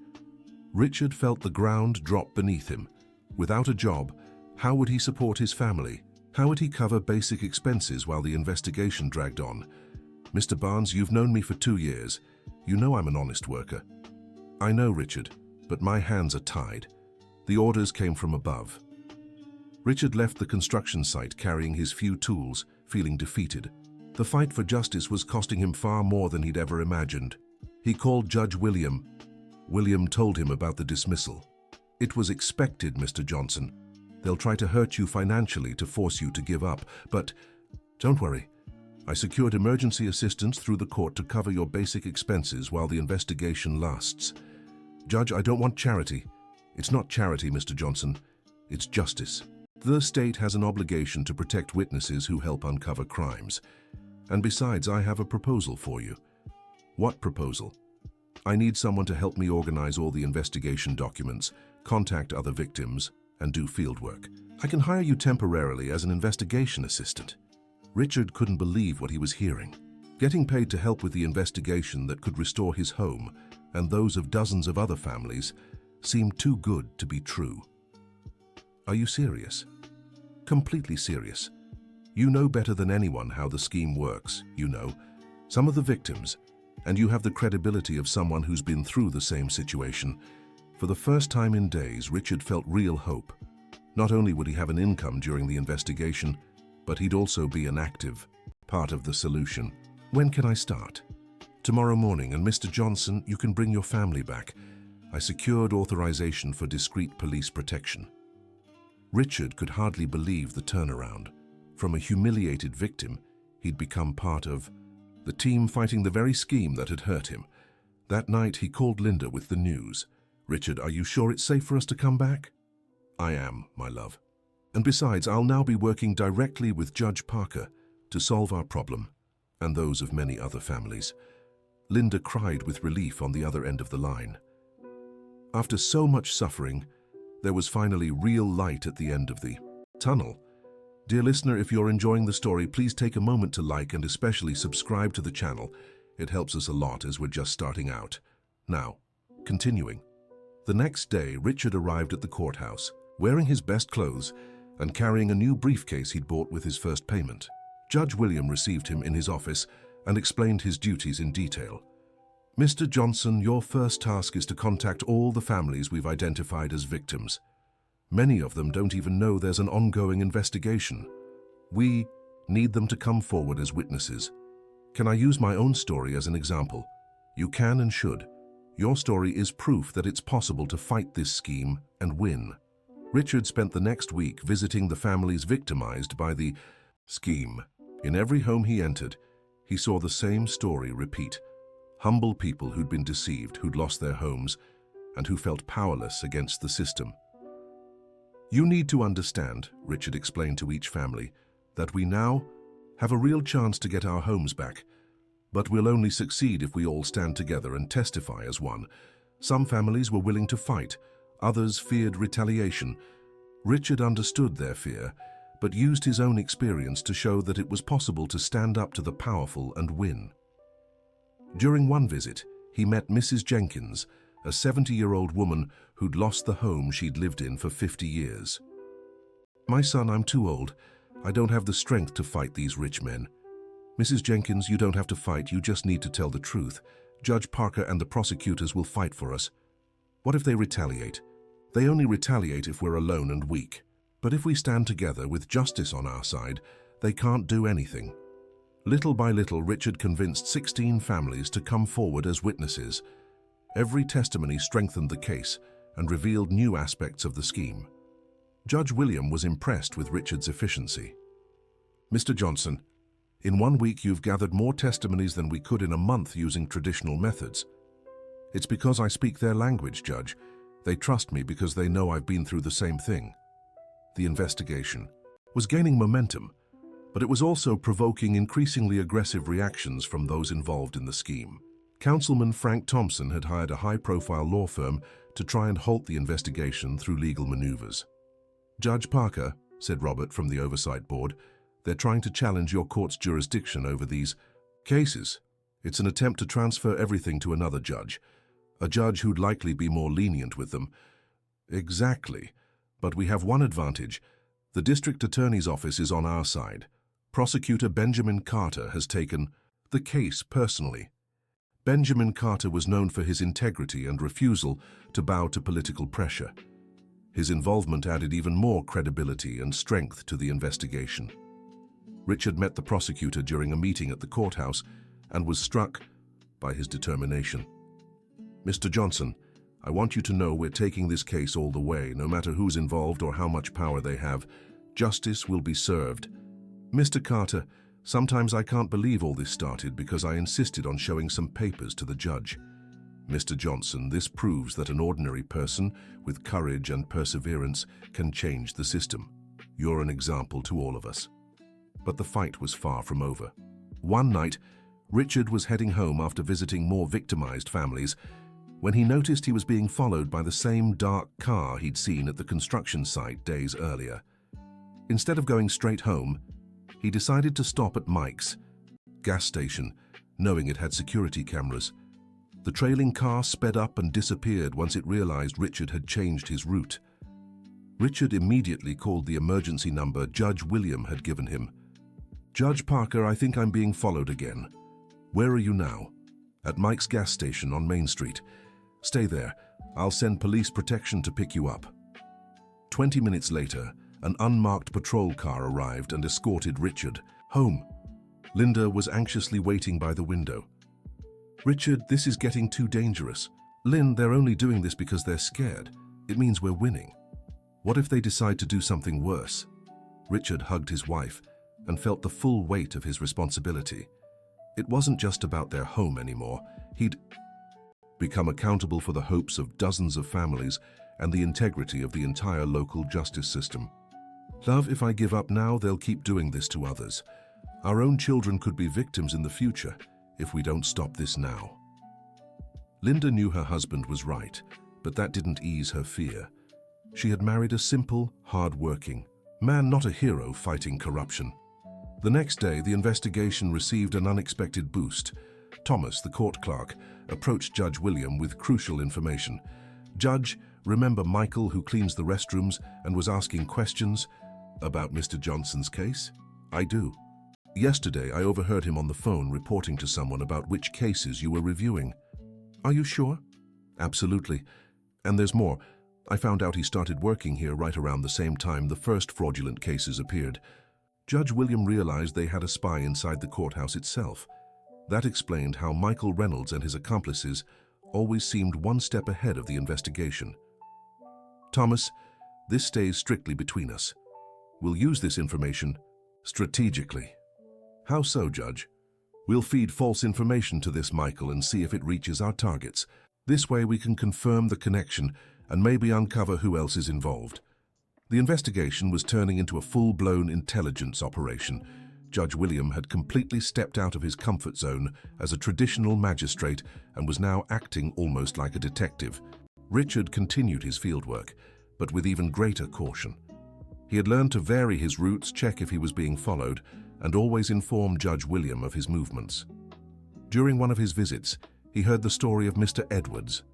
S1: Richard felt the ground drop beneath him. Without a job, how would he support his family? How would he cover basic expenses while the investigation dragged on? Mr. Barnes, you've known me for 2 years. You know I'm an honest worker. I know, Richard, but my hands are tied. The orders came from above. Richard left the construction site carrying his few tools, feeling defeated. The fight for justice was costing him far more than he'd ever imagined. He called Judge William. William told him about the dismissal. It was expected, Mr. Johnson. They'll try to hurt you financially to force you to give up, but don't worry. I secured emergency assistance through the court to cover your basic expenses while the investigation lasts. Judge, I don't want charity. It's not charity, Mr. Johnson. It's justice. The state has an obligation to protect witnesses who help uncover crimes. And besides, I have a proposal for you. What proposal? I need someone to help me organize all the investigation documents, contact other victims, and do field work. I can hire you temporarily as an investigation assistant. Richard couldn't believe what he was hearing. Getting paid to help with the investigation that could restore his home and those of dozens of other families seemed too good to be true. Are you serious? Completely serious. You know better than anyone how the scheme works, you know. Some of the victims, and you have the credibility of someone who's been through the same situation. For the first time in days, Richard felt real hope. Not only would he have an income during the investigation, but he'd also be an active part of the solution. When can I start? Tomorrow morning, and Mr. Johnson, you can bring your family back. I secured authorization for discreet police protection. Richard could hardly believe the turnaround. From a humiliated victim, he'd become part of the team fighting the very scheme that had hurt him. That night, he called Linda with the news. Richard, are you sure it's safe for us to come back? I am, my love. And besides, I'll now be working directly with Judge Parker to solve our problem, and those of many other families. Linda cried with relief on the other end of the line. After so much suffering, there was finally real light at the end of the tunnel. Dear listener, if you're enjoying the story, please take a moment to like and especially subscribe to the channel. It helps us a lot as we're just starting out. Now, continuing. The next day, Richard arrived at the courthouse, wearing his best clothes and carrying a new briefcase he'd bought with his first payment. Judge William received him in his office and explained his duties in detail. Mr. Johnson, your first task is to contact all the families we've identified as victims. Many of them don't even know there's an ongoing investigation. We need them to come forward as witnesses. Can I use my own story as an example? You can and should. Your story is proof that it's possible to fight this scheme and win. Richard spent the next week visiting the families victimized by the scheme. In every home he entered, he saw the same story repeat. Humble people who'd been deceived, who'd lost their homes, and who felt powerless against the system. You need to understand, Richard explained to each family, that we now have a real chance to get our homes back. But we'll only succeed if we all stand together and testify as one. Some families were willing to fight, others feared retaliation. Richard understood their fear, but used his own experience to show that it was possible to stand up to the powerful and win. During one visit, he met Mrs. Jenkins, a 70-year-old woman who'd lost the home she'd lived in for 50 years. "My son, I'm too old. I don't have the strength to fight these rich men." "Mrs. Jenkins, you don't have to fight, you just need to tell the truth. Judge Parker and the prosecutors will fight for us." "What if they retaliate?" "They only retaliate if we're alone and weak. But if we stand together with justice on our side, they can't do anything." Little by little, Richard convinced 16 families to come forward as witnesses. Every testimony strengthened the case and revealed new aspects of the scheme. Judge William was impressed with Richard's efficiency. "Mr. Johnson, in 1 week you've gathered more testimonies than we could in a month using traditional methods." "It's because I speak their language, Judge. They trust me because they know I've been through the same thing." The investigation was gaining momentum, but it was also provoking increasingly aggressive reactions from those involved in the scheme. Councilman Frank Thompson had hired a high-profile law firm to try and halt the investigation through legal maneuvers. "Judge Parker," said Robert from the Oversight Board, "they're trying to challenge your court's jurisdiction over these cases. It's an attempt to transfer everything to another judge, a judge who'd likely be more lenient with them." "Exactly. But we have one advantage. The district attorney's office is on our side. Prosecutor Benjamin Carter has taken the case personally." Benjamin Carter was known for his integrity and refusal to bow to political pressure. His involvement added even more credibility and strength to the investigation. Richard met the prosecutor during a meeting at the courthouse and was struck by his determination. "Mr. Johnson, I want you to know we're taking this case all the way, no matter who's involved or how much power they have. Justice will be served." "Mr. Carter, sometimes I can't believe all this started because I insisted on showing some papers to the judge." "Mr. Johnson, this proves that an ordinary person with courage and perseverance can change the system. You're an example to all of us." But the fight was far from over. One night, Richard was heading home after visiting more victimized families when he noticed he was being followed by the same dark car he'd seen at the construction site days earlier. Instead of going straight home, he decided to stop at Mike's gas station, knowing it had security cameras. The trailing car sped up and disappeared once it realized Richard had changed his route. Richard immediately called the emergency number Judge William had given him. "Judge Parker, I think I'm being followed again." "Where are you now?" "At Mike's gas station on Main Street." "Stay there. I'll send police protection to pick you up." 20 minutes later, an unmarked patrol car arrived and escorted Richard home. Linda was anxiously waiting by the window. "Richard, this is getting too dangerous." "Lynn, they're only doing this because they're scared. It means we're winning. What if they decide to do something worse?" Richard hugged his wife and felt the full weight of his responsibility. It wasn't just about their home anymore. He'd become accountable for the hopes of dozens of families and the integrity of the entire local justice system. "Love, if I give up now, they'll keep doing this to others. Our own children could be victims in the future if we don't stop this now." Linda knew her husband was right, but that didn't ease her fear. She had married a simple, hard-working man, not a hero fighting corruption. The next day, the investigation received an unexpected boost. Thomas, the court clerk, approached Judge William with crucial information. "Judge, remember Michael who cleans the restrooms and was asking questions about Mr. Johnson's case?" "I do. Yesterday, I overheard him on the phone reporting to someone about which cases you were reviewing." "Are you sure?" "Absolutely. And there's more. I found out he started working here right around the same time the first fraudulent cases appeared." Judge William realized they had a spy inside the courthouse itself. That explained how Michael Reynolds and his accomplices always seemed one step ahead of the investigation. "Thomas, this stays strictly between us. We'll use this information strategically." "How so, Judge?" "We'll feed false information to this Michael and see if it reaches our targets. This way we can confirm the connection and maybe uncover who else is involved." The investigation was turning into a full-blown intelligence operation. Judge William had completely stepped out of his comfort zone as a traditional magistrate and was now acting almost like a detective. Richard continued his fieldwork, but with even greater caution. He had learned to vary his routes, check if he was being followed, and always inform Judge William of his movements. During one of his visits, he heard the story of Mr. Edwards,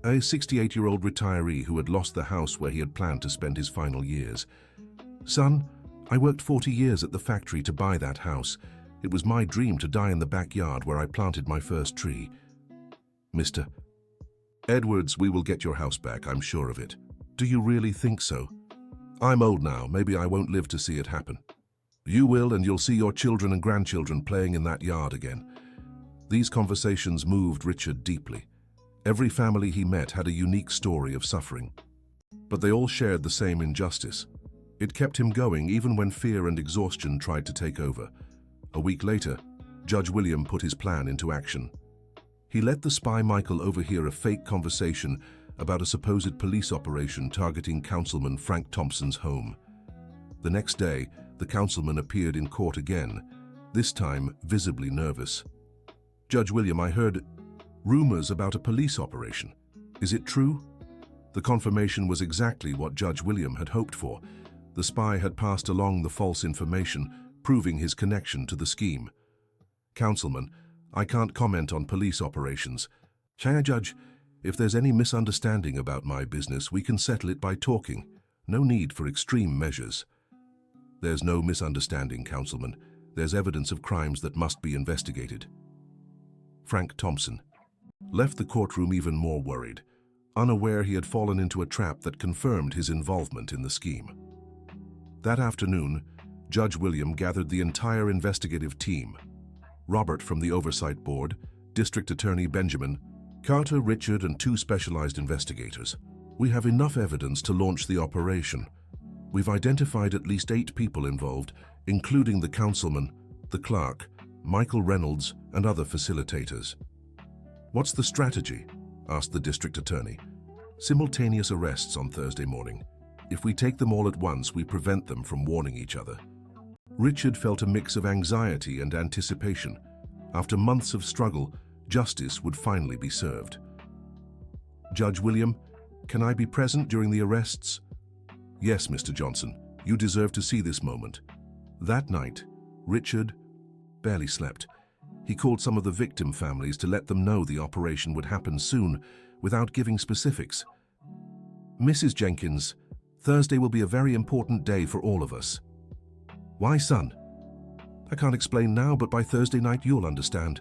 S1: a 68-year-old retiree who had lost the house where he had planned to spend his final years. "Son, I worked 40 years at the factory to buy that house. It was my dream to die in the backyard where I planted my first tree." "Mr. Edwards, we will get your house back, I'm sure of it." "Do you really think so?" "I'm old now, maybe I won't live to see it happen." "You will, and you'll see your children and grandchildren playing in that yard again." These conversations moved Richard deeply. Every family he met had a unique story of suffering, but they all shared the same injustice. It kept him going even when fear and exhaustion tried to take over. A week later, Judge William put his plan into action. He let the spy Michael overhear a fake conversation about a supposed police operation targeting Councilman Frank Thompson's home. The next day, the councilman appeared in court again, this time visibly nervous. "Judge William, I heard rumors about a police operation. Is it true?" The confirmation was exactly what Judge William had hoped for. The spy had passed along the false information, proving his connection to the scheme. "Councilman, I can't comment on police operations. Judge, if there's any misunderstanding about my business, we can settle it by talking. No need for extreme measures." "There's no misunderstanding, Councilman. There's evidence of crimes that must be investigated." Frank Thompson left the courtroom even more worried, unaware he had fallen into a trap that confirmed his involvement in the scheme. That afternoon, Judge William gathered the entire investigative team: Robert from the Oversight Board, District Attorney Benjamin, Carter, Richard, and 2 specialized investigators. "We have enough evidence to launch the operation. We've identified at least 8 people involved, including the councilman, the clerk, Michael Reynolds, and other facilitators." "What's the strategy?" asked the district attorney. "Simultaneous arrests on Thursday morning. If we take them all at once, we prevent them from warning each other." Richard felt a mix of anxiety and anticipation. After months of struggle, justice would finally be served. "Judge William, can I be present during the arrests?" "Yes, Mr. Johnson. You deserve to see this moment." That night, Richard barely slept. He called some of the victim families to let them know the operation would happen soon, without giving specifics. "Mrs. Jenkins, Thursday will be a very important day for all of us." "Why, son?" "I can't explain now, but by Thursday night you'll understand."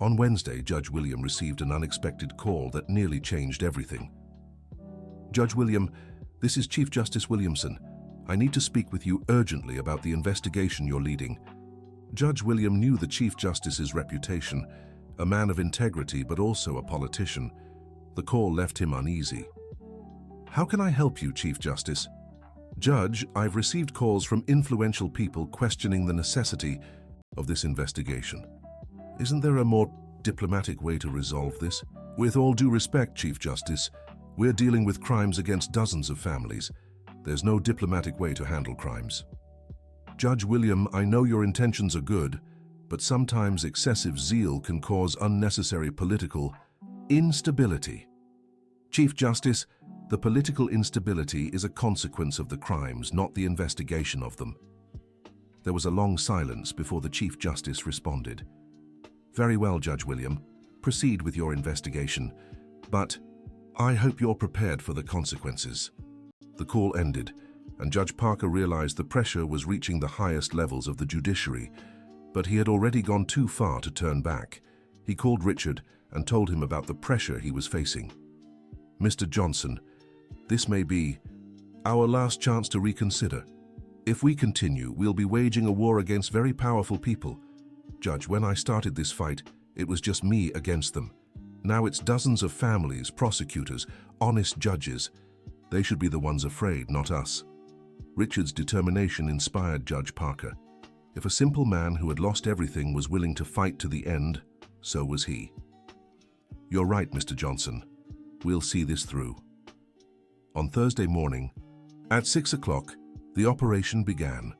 S1: On Wednesday, Judge William received an unexpected call that nearly changed everything. "Judge William, this is Chief Justice Williamson. I need to speak with you urgently about the investigation you're leading." Judge William knew the Chief Justice's reputation, a man of integrity but also a politician. The call left him uneasy. "How can I help you, Chief Justice?" "Judge, I've received calls from influential people questioning the necessity of this investigation. Isn't there a more diplomatic way to resolve this?" "With all due respect, Chief Justice, we're dealing with crimes against dozens of families. There's no diplomatic way to handle crimes." "Judge William, I know your intentions are good, but sometimes excessive zeal can cause unnecessary political instability." "Chief Justice, the political instability is a consequence of the crimes, not the investigation of them." There was a long silence before the Chief Justice responded. "Very well, Judge William. Proceed with your investigation, but I hope you're prepared for the consequences." The call ended, and Judge Parker realized the pressure was reaching the highest levels of the judiciary, but he had already gone too far to turn back. He called Richard and told him about the pressure he was facing. "Mr. Johnson, this may be our last chance to reconsider. If we continue, we'll be waging a war against very powerful people. Judge, when I started this fight, it was just me against them. Now it's dozens of families, prosecutors, honest judges. They should be the ones afraid, not us." Richard's determination inspired Judge Parker. If a simple man who had lost everything was willing to fight to the end, so was he. "You're right, Mr. Johnson. We'll see this through." On Thursday morning, at 6 o'clock, the operation began.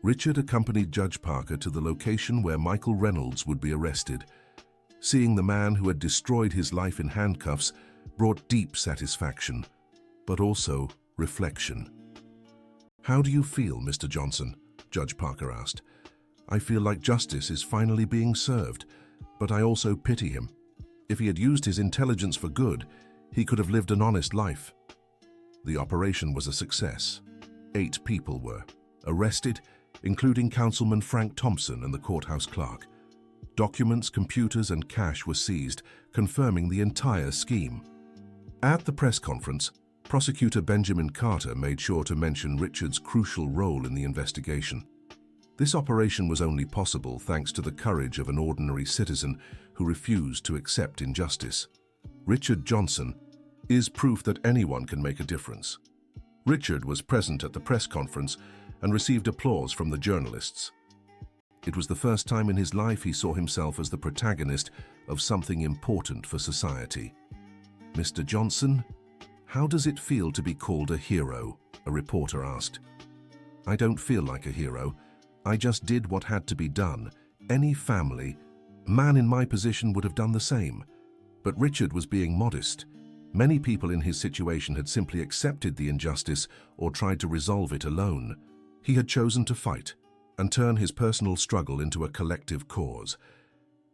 S1: Richard accompanied Judge Parker to the location where Michael Reynolds would be arrested. Seeing the man who had destroyed his life in handcuffs brought deep satisfaction, but also reflection. "How do you feel, Mr. Johnson?" Judge Parker asked. "I feel like justice is finally being served, but I also pity him. If he had used his intelligence for good, he could have lived an honest life." The operation was a success. 8 people were arrested, including Councilman Frank Thompson and the courthouse clerk. Documents, computers, and cash were seized, confirming the entire scheme. At the press conference, Prosecutor Benjamin Carter made sure to mention Richard's crucial role in the investigation. This operation was only possible thanks to the courage of an ordinary citizen who refused to accept injustice. Richard Johnson is proof that anyone can make a difference. Richard was present at the press conference and received applause from the journalists. It was the first time in his life he saw himself as the protagonist of something important for society. "Mr. Johnson, how does it feel to be called a hero?" a reporter asked. "I don't feel like a hero. I just did what had to be done. Any man in my position would have done the same." But Richard was being modest. Many people in his situation had simply accepted the injustice or tried to resolve it alone. He had chosen to fight and turn his personal struggle into a collective cause.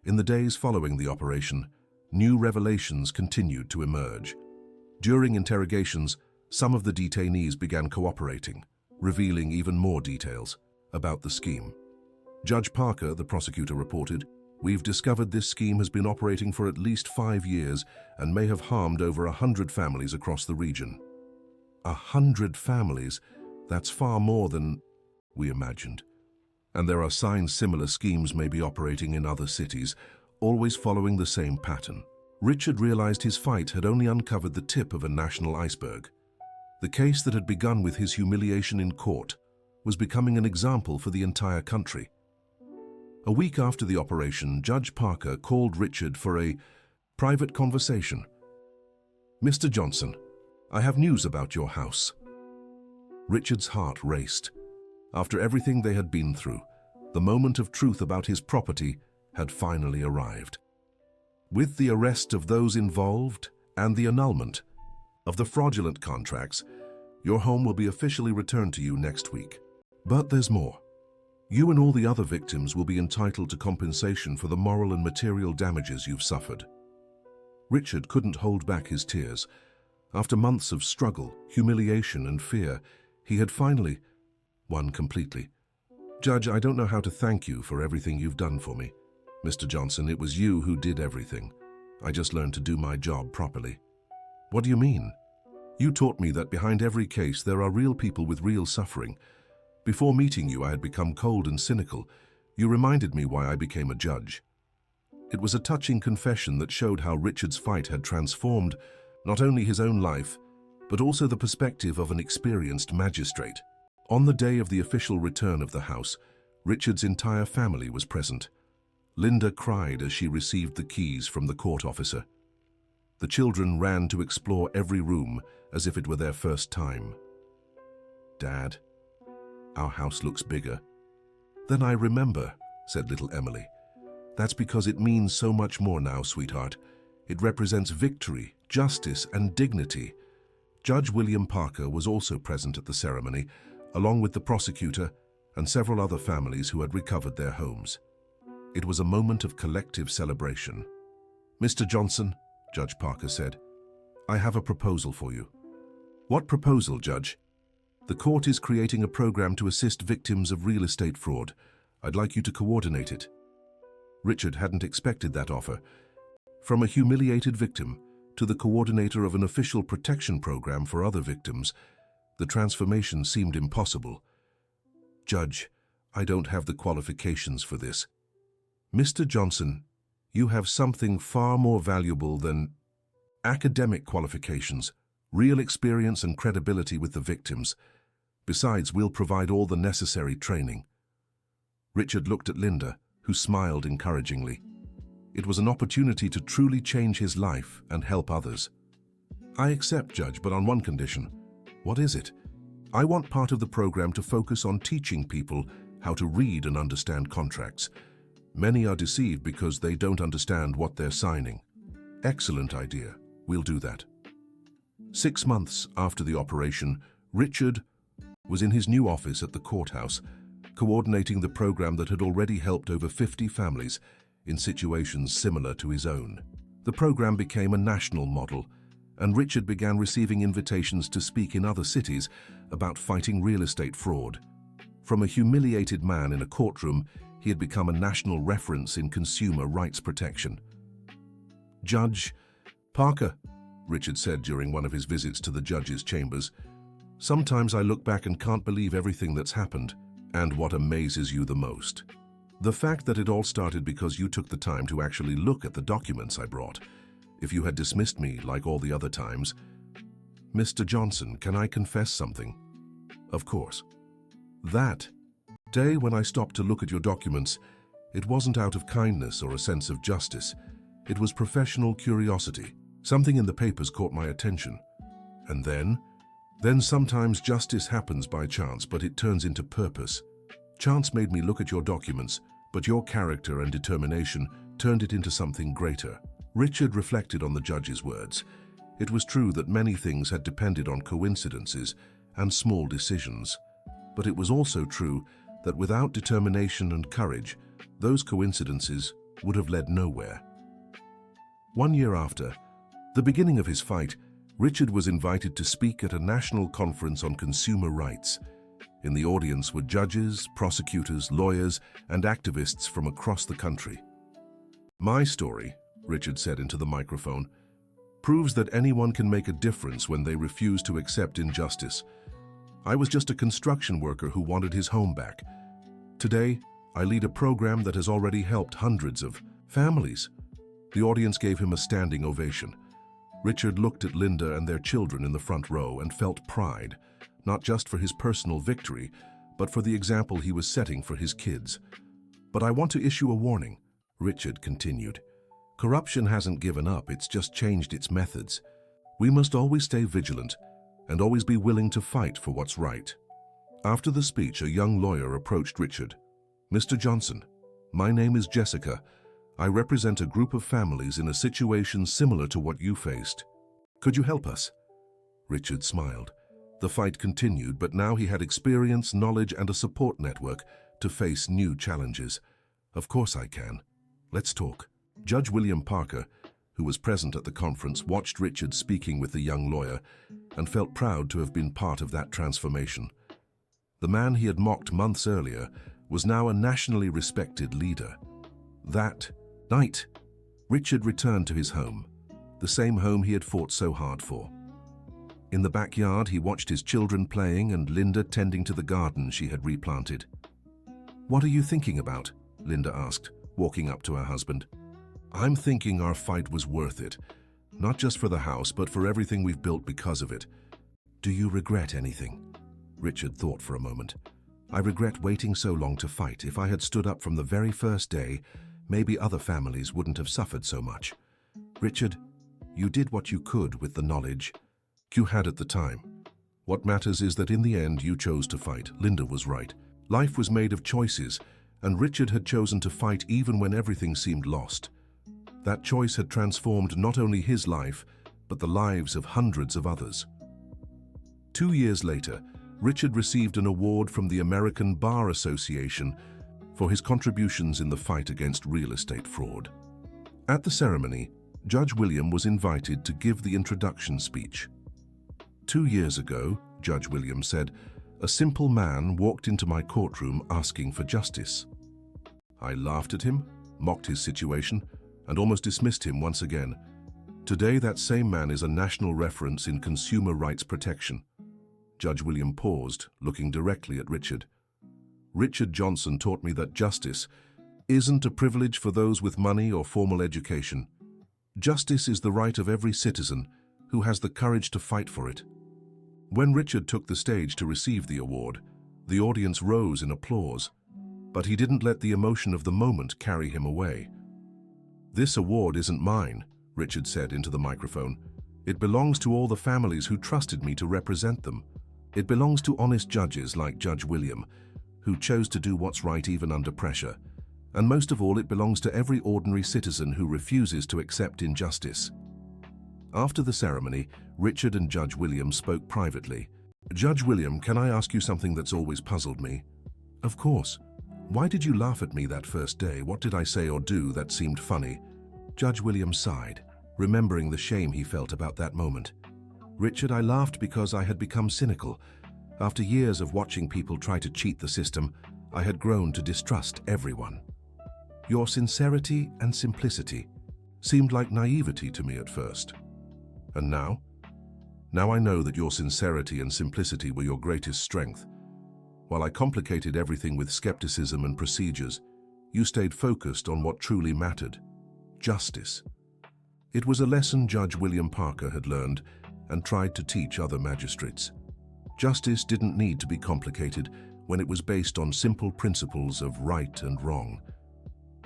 S1: In the days following the operation, new revelations continued to emerge. During interrogations, some of the detainees began cooperating, revealing even more details about the scheme. Judge Parker, the prosecutor, reported, "We've discovered this scheme has been operating for at least 5 years and may have harmed over 100 families across the region." 100 families? That's far more than we imagined. And there are signs similar schemes may be operating in other cities, always following the same pattern. Richard realized his fight had only uncovered the tip of a national iceberg. The case that had begun with his humiliation in court was becoming an example for the entire country. A week after the operation, Judge Parker called Richard for a private conversation. "Mr. Johnson, I have news about your house." Richard's heart raced. After everything they had been through, the moment of truth about his property had finally arrived. With the arrest of those involved and the annulment of the fraudulent contracts, your home will be officially returned to you next week. But there's more. You and all the other victims will be entitled to compensation for the moral and material damages you've suffered. Richard couldn't hold back his tears. After months of struggle, humiliation, and fear, he had finally won completely. "Judge, I don't know how to thank you for everything you've done for me. Mr. Johnson, it was you who did everything. I just learned to do my job properly." "What do you mean?" "You taught me that behind every case there are real people with real suffering. Before meeting you, I had become cold and cynical. You reminded me why I became a judge." It was a touching confession that showed how Richard's fight had transformed not only his own life, but also the perspective of an experienced magistrate. On the day of the official return of the house, Richard's entire family was present. Linda cried as she received the keys from the court officer. The children ran to explore every room as if it were their first time. "Dad, our house looks bigger." "Then I remember," said little Emily. "That's because it means so much more now, sweetheart. It represents victory, justice, and dignity." Judge William Parker was also present at the ceremony, along with the prosecutor and several other families who had recovered their homes. It was a moment of collective celebration. "Mr. Johnson," Judge Parker said, "I have a proposal for you." "What proposal, Judge?" "The court is creating a program to assist victims of real estate fraud. I'd like you to coordinate it." Richard hadn't expected that offer. From a humiliated victim to the coordinator of an official protection program for other victims, the transformation seemed impossible. "Judge, I don't have the qualifications for this." "Mr. Johnson, you have something far more valuable than academic qualifications, real experience and credibility with the victims. Besides, we'll provide all the necessary training." Richard looked at Linda, who smiled encouragingly. It was an opportunity to truly change his life and help others. "I accept, Judge, but on one condition." "What is it?" "I want part of the program to focus on teaching people how to read and understand contracts. Many are deceived because they don't understand what they're signing. Excellent idea. We'll do that. 6 months after the operation, Richard was in his new office at the courthouse, coordinating the program that had already helped over 50 families in situations similar to his own. The program became a national model, and Richard began receiving invitations to speak in other cities about fighting real estate fraud. From a humiliated man in a courtroom, he had become a national reference in consumer rights protection. "Judge Parker," Richard said during one of his visits to the judge's chambers, "sometimes I look back and can't believe everything that's happened. And what amazes you the most? The fact that it all started because you took the time to actually look at the documents I brought. If you had dismissed me like all the other times..." "Mr. Johnson, can I confess something?" "Of course." "That day when I stopped to look at your documents, it wasn't out of kindness or a sense of justice. It was professional curiosity. Something in the papers caught my attention. And then sometimes justice happens by chance, but it turns into purpose. Chance made me look at your documents, but your character and determination turned it into something greater." Richard reflected on the judge's words. It was true that many things had depended on coincidences and small decisions, but it was also true that without determination and courage, those coincidences would have led nowhere. 1 year after the beginning of his fight, Richard was invited to speak at a national conference on consumer rights. In the audience were judges, prosecutors, lawyers, and activists from across the country. "My story," Richard said into the microphone, "proves that anyone can make a difference when they refuse to accept injustice. I was just a construction worker who wanted his home back. Today, I lead a program that has already helped hundreds of families." The audience gave him a standing ovation. Richard looked at Linda and their children in the front row and felt pride, not just for his personal victory, but for the example he was setting for his kids. "But I want to issue a warning," Richard continued. "Corruption hasn't given up, it's just changed its methods. We must always stay vigilant and always be willing to fight for what's right." After the speech, a young lawyer approached Richard. "Mr. Johnson, my name is Jessica. I represent a group of families in a situation similar to what you faced. Could you help us?" Richard smiled. The fight continued, but now he had experience, knowledge, and a support network to face new challenges. "Of course I can. Let's talk." Judge William Parker, who was present at the conference, watched Richard speaking with the young lawyer and felt proud to have been part of that transformation. The man he had mocked months earlier was now a nationally respected leader. That night, Richard returned to his home, the same home he had fought so hard for. In the backyard, he watched his children playing and Linda tending to the garden she had replanted. "What are you thinking about?" Linda asked, walking up to her husband. "I'm thinking our fight was worth it, not just for the house, but for everything we've built because of it." "Do you regret anything?" Richard thought for a moment. "I regret waiting so long to fight. If I had stood up from the very first day, maybe other families wouldn't have suffered so much." "Richard, you did what you could with the knowledge you had at the time. What matters is that in the end you chose to fight." Linda was right. Life was made of choices, and Richard had chosen to fight even when everything seemed lost. That choice had transformed not only his life, but the lives of hundreds of others. 2 years later, Richard received an award from the American Bar Association for his contributions in the fight against real estate fraud. At the ceremony, Judge William was invited to give the introduction speech. 2 years ago, Judge William said, "A simple man walked into my courtroom asking for justice. I laughed at him, mocked his situation, and almost dismissed him once again. Today, that same man is a national reference in consumer rights protection." Judge William paused, looking directly at Richard. "Richard Johnson taught me that justice isn't a privilege for those with money or formal education. Justice is the right of every citizen who has the courage to fight for it." When Richard took the stage to receive the award, the audience rose in applause, but he didn't let the emotion of the moment carry him away. "This award isn't mine," Richard said into the microphone. "It belongs to all the families who trusted me to represent them. It belongs to honest judges like Judge William, who chose to do what's right even under pressure. And most of all, it belongs to every ordinary citizen who refuses to accept injustice. After the ceremony, Richard and Judge William spoke privately. "Judge William, can I ask you something that's always puzzled me?" "Of course. Why did you laugh at me that first day? What did I say or do that seemed funny?" Judge William sighed, remembering the shame he felt about that moment. "Richard, I laughed because I had become cynical. After years of watching people try to cheat the system, I had grown to distrust everyone. Your sincerity and simplicity seemed like naivety to me at first. And now? Now I know that your sincerity and simplicity were your greatest strength. While I complicated everything with skepticism and procedures, you stayed focused on what truly mattered: justice." It was a lesson Judge William Parker had learned and tried to teach other magistrates. Justice didn't need to be complicated when it was based on simple principles of right and wrong.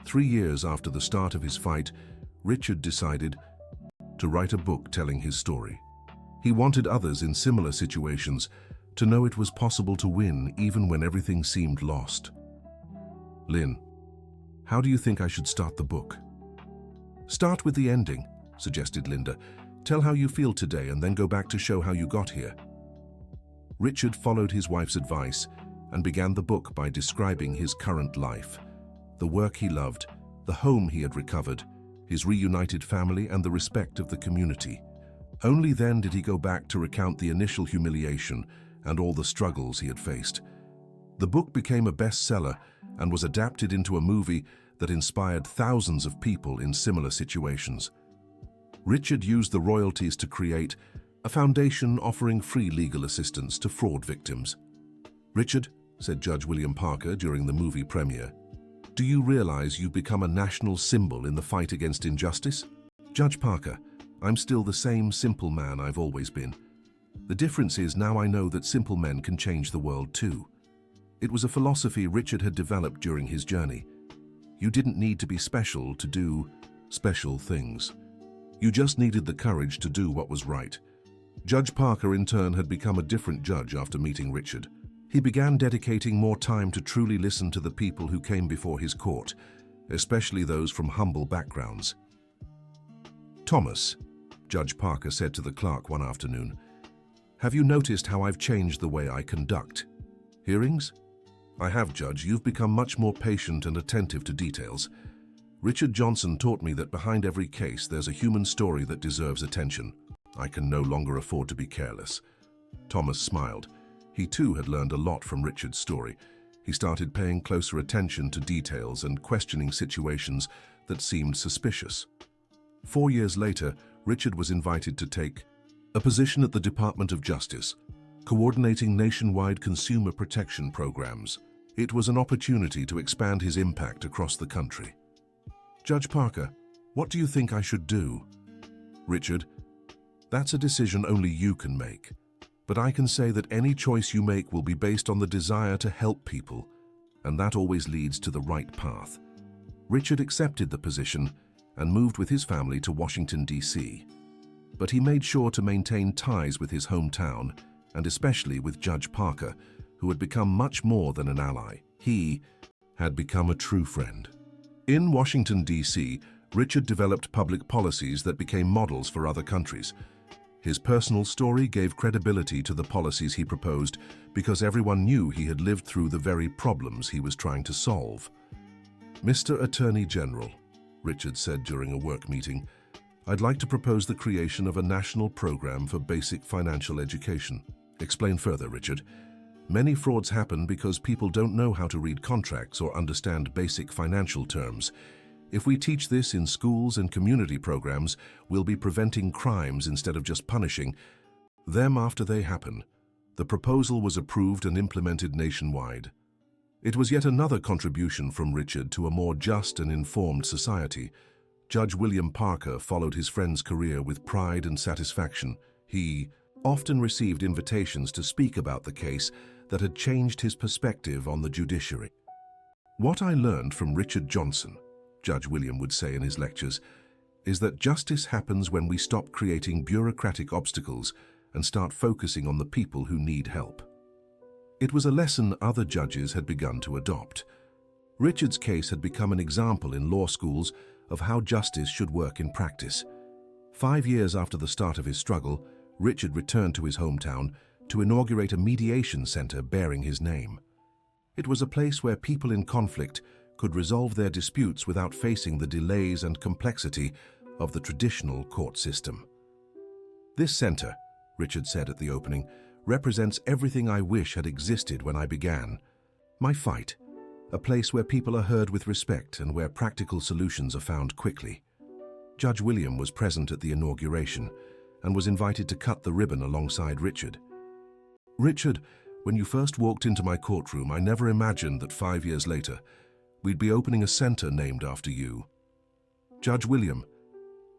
S1: 3 years after the start of his fight, Richard decided to write a book telling his story. He wanted others in similar situations to know it was possible to win even when everything seemed lost. "Lynn, how do you think I should start the book?" "Start with the ending," suggested Linda. "Tell how you feel today and then go back to show how you got here." Richard followed his wife's advice and began the book by describing his current life, the work he loved, the home he had recovered, his reunited family, and the respect of the community. Only then did he go back to recount the initial humiliation and all the struggles he had faced. The book became a bestseller and was adapted into a movie that inspired thousands of people in similar situations. Richard used the royalties to create a foundation offering free legal assistance to fraud victims. "Richard," said Judge William Parker during the movie premiere, "do you realize you've become a national symbol in the fight against injustice?" "Judge Parker, I'm still the same simple man I've always been. The difference is now I know that simple men can change the world too." It was a philosophy Richard had developed during his journey. You didn't need to be special to do special things. You just needed the courage to do what was right. Judge Parker, in turn, had become a different judge after meeting Richard. He began dedicating more time to truly listen to the people who came before his court, especially those from humble backgrounds. "Thomas," Judge Parker said to the clerk one afternoon, "have you noticed how I've changed the way I conduct hearings?" "I have, Judge. You've become much more patient and attentive to details. Richard Johnson taught me that behind every case there's a human story that deserves attention. I can no longer afford to be careless." Thomas smiled. He too had learned a lot from Richard's story. He started paying closer attention to details and questioning situations that seemed suspicious. 4 years later, Richard was invited to take a position at the Department of Justice, coordinating nationwide consumer protection programs. It was an opportunity to expand his impact across the country. "Judge Parker, what do you think I should do?" "Richard, that's a decision only you can make. But I can say that any choice you make will be based on the desire to help people, and that always leads to the right path." Richard accepted the position and moved with his family to Washington, D.C. But he made sure to maintain ties with his hometown, and especially with Judge Parker, who had become much more than an ally. He had become a true friend. In Washington, D.C., Richard developed public policies that became models for other countries. His personal story gave credibility to the policies he proposed because everyone knew he had lived through the very problems he was trying to solve. "Mr. Attorney General," Richard said during a work meeting, "I'd like to propose the creation of a national program for basic financial education." "Explain further, Richard." "Many frauds happen because people don't know how to read contracts or understand basic financial terms. If we teach this in schools and community programs, we'll be preventing crimes instead of just punishing them after they happen." The proposal was approved and implemented nationwide. It was yet another contribution from Richard to a more just and informed society. Judge William Parker followed his friend's career with pride and satisfaction. He often received invitations to speak about the case that had changed his perspective on the judiciary. "What I learned from Richard Johnson," Judge William would say in his lectures, "is that justice happens when we stop creating bureaucratic obstacles and start focusing on the people who need help." It was a lesson other judges had begun to adopt. Richard's case had become an example in law schools of how justice should work in practice. 5 years after the start of his struggle, Richard returned to his hometown to inaugurate a mediation center bearing his name. It was a place where people in conflict could resolve their disputes without facing the delays and complexity of the traditional court system. "This center," Richard said at the opening, "represents everything I wish had existed when I began. My fight, a place where people are heard with respect and where practical solutions are found quickly." Judge William was present at the inauguration and was invited to cut the ribbon alongside Richard. "Richard, when you first walked into my courtroom, I never imagined that 5 years later, we'd be opening a center named after you. Judge William,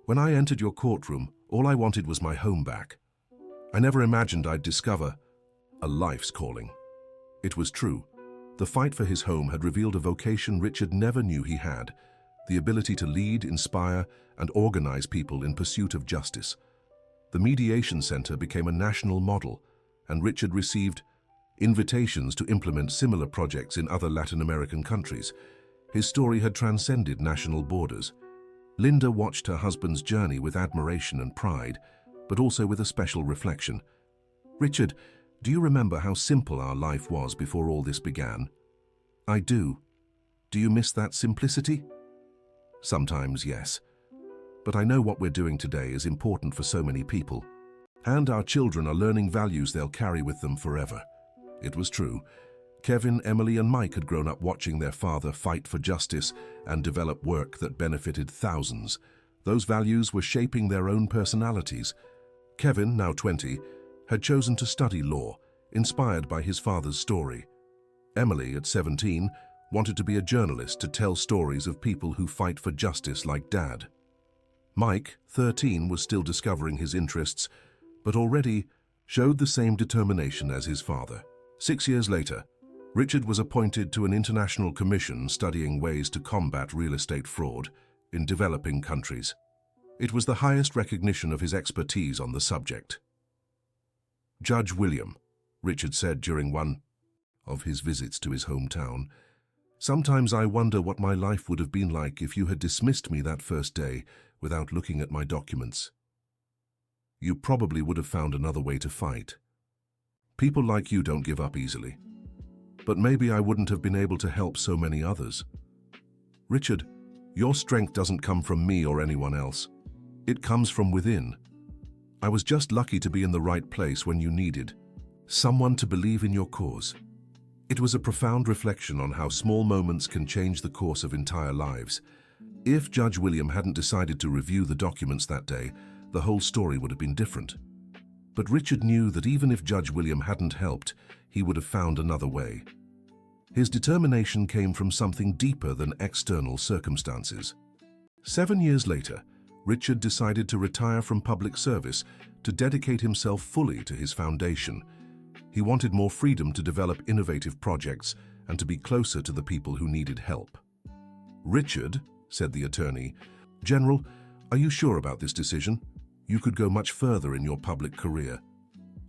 S1: when I entered your courtroom, all I wanted was my home back. I never imagined I'd discover a life's calling." It was true. The fight for his home had revealed a vocation Richard never knew he had, the ability to lead, inspire, and organize people in pursuit of justice. The Mediation Center became a national model, and Richard received invitations to implement similar projects in other Latin American countries. His story had transcended national borders. Linda watched her husband's journey with admiration and pride, but also with a special reflection. "Richard, do you remember how simple our life was before all this began?" "I do. Do you miss that simplicity?" "Sometimes, yes. But I know what we're doing today is important for so many people. And our children are learning values they'll carry with them forever." It was true. Kevin, Emily, and Mike had grown up watching their father fight for justice and develop work that benefited thousands. Those values were shaping their own personalities. Kevin, now 20, had chosen to study law, inspired by his father's story. Emily, at 17, wanted to be a journalist to tell stories of people who fight for justice like Dad. Mike, 13, was still discovering his interests, but already showed the same determination as his father. 6 years later, Richard was appointed to an international commission studying ways to combat real estate fraud in developing countries. It was the highest recognition of his expertise on the subject. "Judge William," Richard said during one of his visits to his hometown, "sometimes I wonder what my life would have been like if you had dismissed me that first day without looking at my documents. You probably would have found another way to fight. People like you don't give up easily. But maybe I wouldn't have been able to help so many others. Richard, your strength doesn't come from me or anyone else. It comes from within. I was just lucky to be in the right place when you needed someone to believe in your cause." It was a profound reflection on how small moments can change the course of entire lives. If Judge William hadn't decided to review the documents that day, the whole story would have been different. But Richard knew that even if Judge William hadn't helped, he would have found another way. His determination came from something deeper than external circumstances. 7 years later, Richard decided to retire from public service to dedicate himself fully to his foundation. He wanted more freedom to develop innovative projects and to be closer to the people who needed help. "Richard," said the attorney, "General, are you sure about this decision? You could go much further in your public career."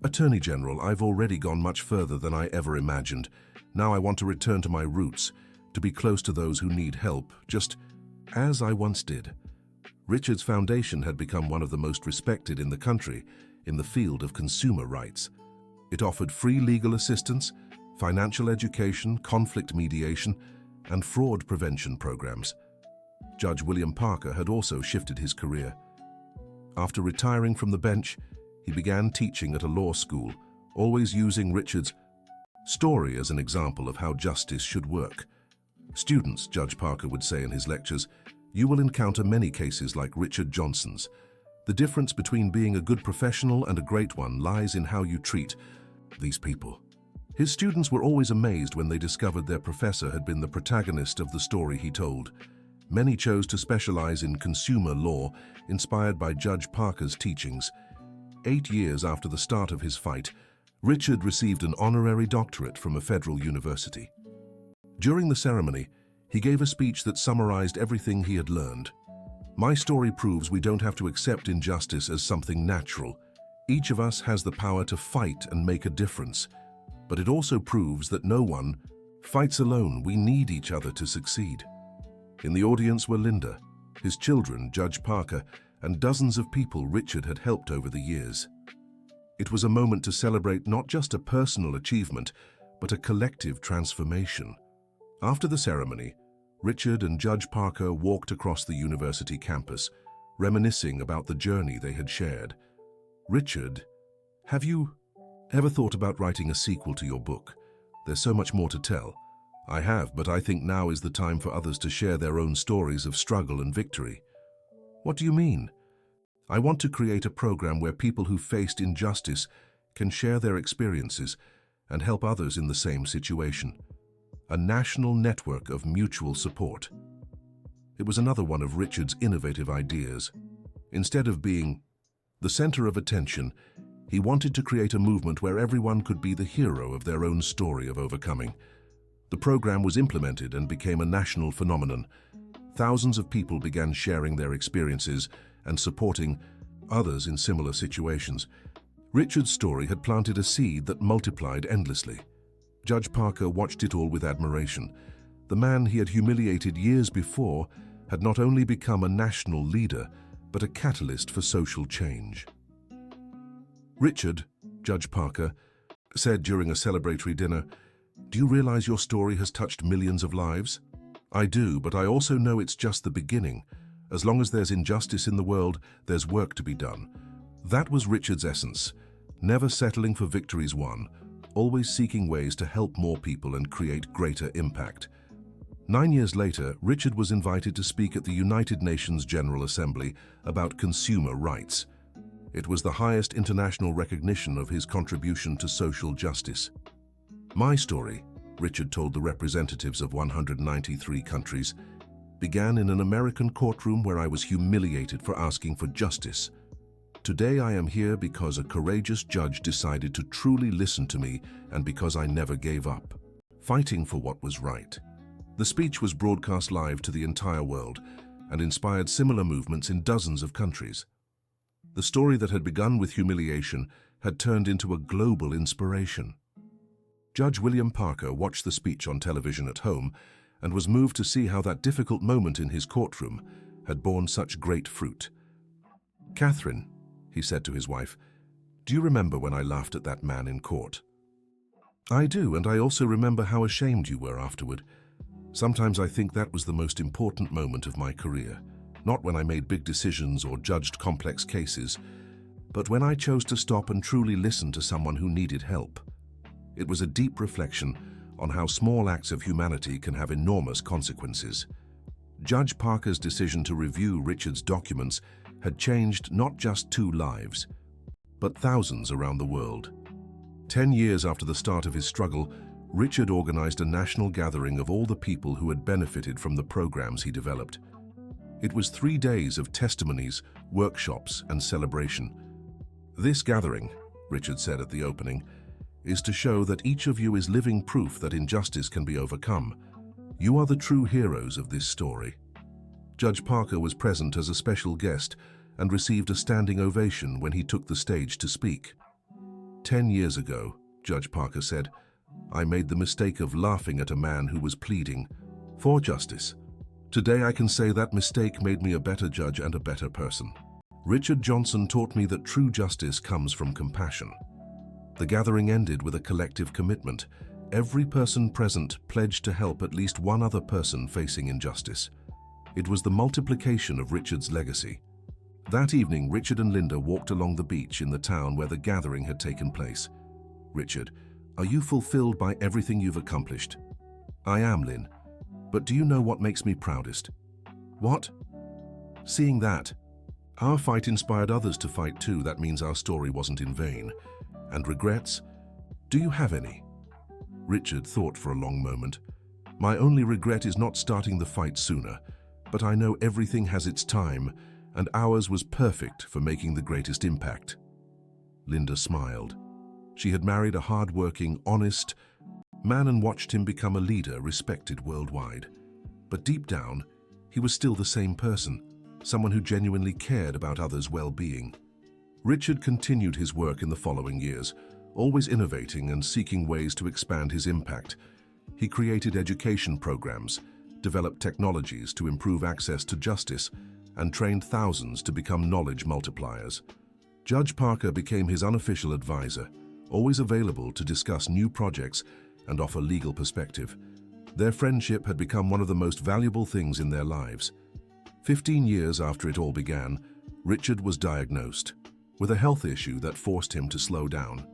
S1: "Attorney General, I've already gone much further than I ever imagined. Now I want to return to my roots, to be close to those who need help, just as I once did." Richard's foundation had become one of the most respected in the country in the field of consumer rights. It offered free legal assistance, financial education, conflict mediation, and fraud prevention programs. Judge William Parker had also shifted his career. After retiring from the bench, he began teaching at a law school, always using Richard's story as an example of how justice should work. "Students," Judge Parker would say in his lectures, "you will encounter many cases like Richard Johnson's. The difference between being a good professional and a great one lies in how you treat these people." His students were always amazed when they discovered their professor had been the protagonist of the story he told. Many chose to specialize in consumer law, inspired by Judge Parker's teachings. 8 years after the start of his fight, Richard received an honorary doctorate from a federal university. During the ceremony, he gave a speech that summarized everything he had learned. "My story proves we don't have to accept injustice as something natural. Each of us has the power to fight and make a difference. but it also proves that no one fights alone. We need each other to succeed. In the audience were Linda, his children, Judge Parker, and dozens of people Richard had helped over the years. It was a moment to celebrate not just a personal achievement, but a collective transformation. After the ceremony, Richard and Judge Parker walked across the university campus, reminiscing about the journey they had shared. "Richard, have you ever thought about writing a sequel to your book? There's so much more to tell." "I have, but I think now is the time for others to share their own stories of struggle and victory." "What do you mean?" "I want to create a program where people who faced injustice can share their experiences and help others in the same situation. A national network of mutual support." It was another one of Richard's innovative ideas. Instead of being the center of attention, he wanted to create a movement where everyone could be the hero of their own story of overcoming. The program was implemented and became a national phenomenon. Thousands of people began sharing their experiences and supporting others in similar situations. Richard's story had planted a seed that multiplied endlessly. Judge Parker watched it all with admiration. The man he had humiliated years before had not only become a national leader, but a catalyst for social change. "Richard," Judge Parker said during a celebratory dinner, "do you realize your story has touched millions of lives?" "I do, but I also know it's just the beginning. As long as there's injustice in the world, there's work to be done." That was Richard's essence, never settling for victories won, always seeking ways to help more people and create greater impact. 9 years later, Richard was invited to speak at the United Nations General Assembly about consumer rights. It was the highest international recognition of his contribution to social justice. "My story," Richard told the representatives of 193 countries, "began in an American courtroom where I was humiliated for asking for justice. Today I am here because a courageous judge decided to truly listen to me and because I never gave up, fighting for what was right." The speech was broadcast live to the entire world and inspired similar movements in dozens of countries. The story that had begun with humiliation had turned into a global inspiration. Judge William Parker watched the speech on television at home and was moved to see how that difficult moment in his courtroom had borne such great fruit. "Catherine," he said to his wife, "do you remember when I laughed at that man in court?" "I do, and I also remember how ashamed you were afterward. Sometimes I think that was the most important moment of my career, not when I made big decisions or judged complex cases, but when I chose to stop and truly listen to someone who needed help." It was a deep reflection on how small acts of humanity can have enormous consequences. Judge Parker's decision to review Richard's documents had changed not just 2 lives, but thousands around the world. 10 years after the start of his struggle, Richard organized a national gathering of all the people who had benefited from the programs he developed. It was 3 days of testimonies, workshops, and celebration. "This gathering," Richard said at the opening, "is to show that each of you is living proof that injustice can be overcome. You are the true heroes of this story." Judge Parker was present as a special guest and received a standing ovation when he took the stage to speak. 10 years ago," Judge Parker said, "I made the mistake of laughing at a man who was pleading for justice. Today I can say that mistake made me a better judge and a better person. Richard Johnson taught me that true justice comes from compassion." The gathering ended with a collective commitment. Every person present pledged to help at least one other person facing injustice. It was the multiplication of Richard's legacy. That evening, Richard and Linda walked along the beach in the town where the gathering had taken place. "Richard, are you fulfilled by everything you've accomplished?" "I am, Lynn. But do you know what makes me proudest?" "What?" "Seeing that. Our fight inspired others to fight too. That means our story wasn't in vain. And regrets? Do you have any?" Richard thought for a long moment. "My only regret is not starting the fight sooner, but I know everything has its time, and ours was perfect for making the greatest impact." Linda smiled. She had married a hard-working, honest man and watched him become a leader respected worldwide. But deep down, he was still the same person, someone who genuinely cared about others' well-being. Richard continued his work in the following years, always innovating and seeking ways to expand his impact. He created education programs, developed technologies to improve access to justice, and trained thousands to become knowledge multipliers. Judge Parker became his unofficial advisor, always available to discuss new projects and offer legal perspective. Their friendship had become one of the most valuable things in their lives. 15 years after it all began, Richard was diagnosed with a health issue that forced him to slow down.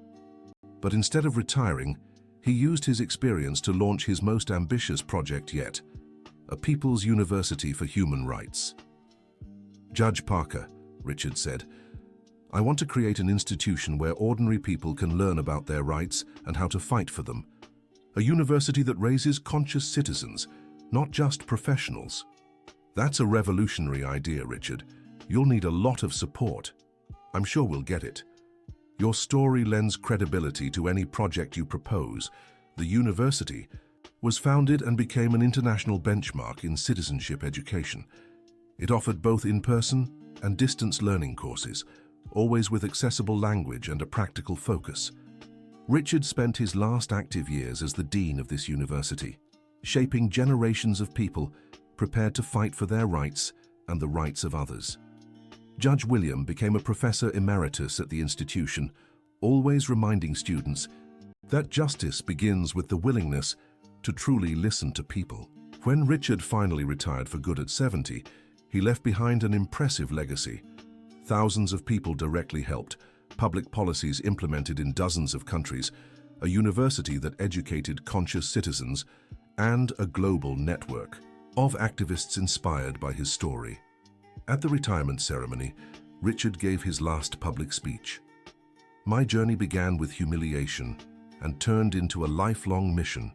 S1: But instead of retiring, he used his experience to launch his most ambitious project yet, a People's University for Human Rights. "Judge Parker," Richard said, "I want to create an institution where ordinary people can learn about their rights and how to fight for them. A university that raises conscious citizens, not just professionals." "That's a revolutionary idea, Richard. You'll need a lot of support. I'm sure we'll get it. Your story lends credibility to any project you propose. The university was founded and became an international benchmark in citizenship education. It offered both in-person and distance learning courses, always with accessible language and a practical focus. Richard spent his last active years as the dean of this university, shaping generations of people prepared to fight for their rights and the rights of others. Judge William became a professor emeritus at the institution, always reminding students that justice begins with the willingness to truly listen to people. When Richard finally retired for good at 70, he left behind an impressive legacy. Thousands of people directly helped, public policies implemented in dozens of countries, a university that educated conscious citizens, and a global network of activists inspired by his story. At the retirement ceremony, Richard gave his last public speech. "My journey began with humiliation and turned into a lifelong mission.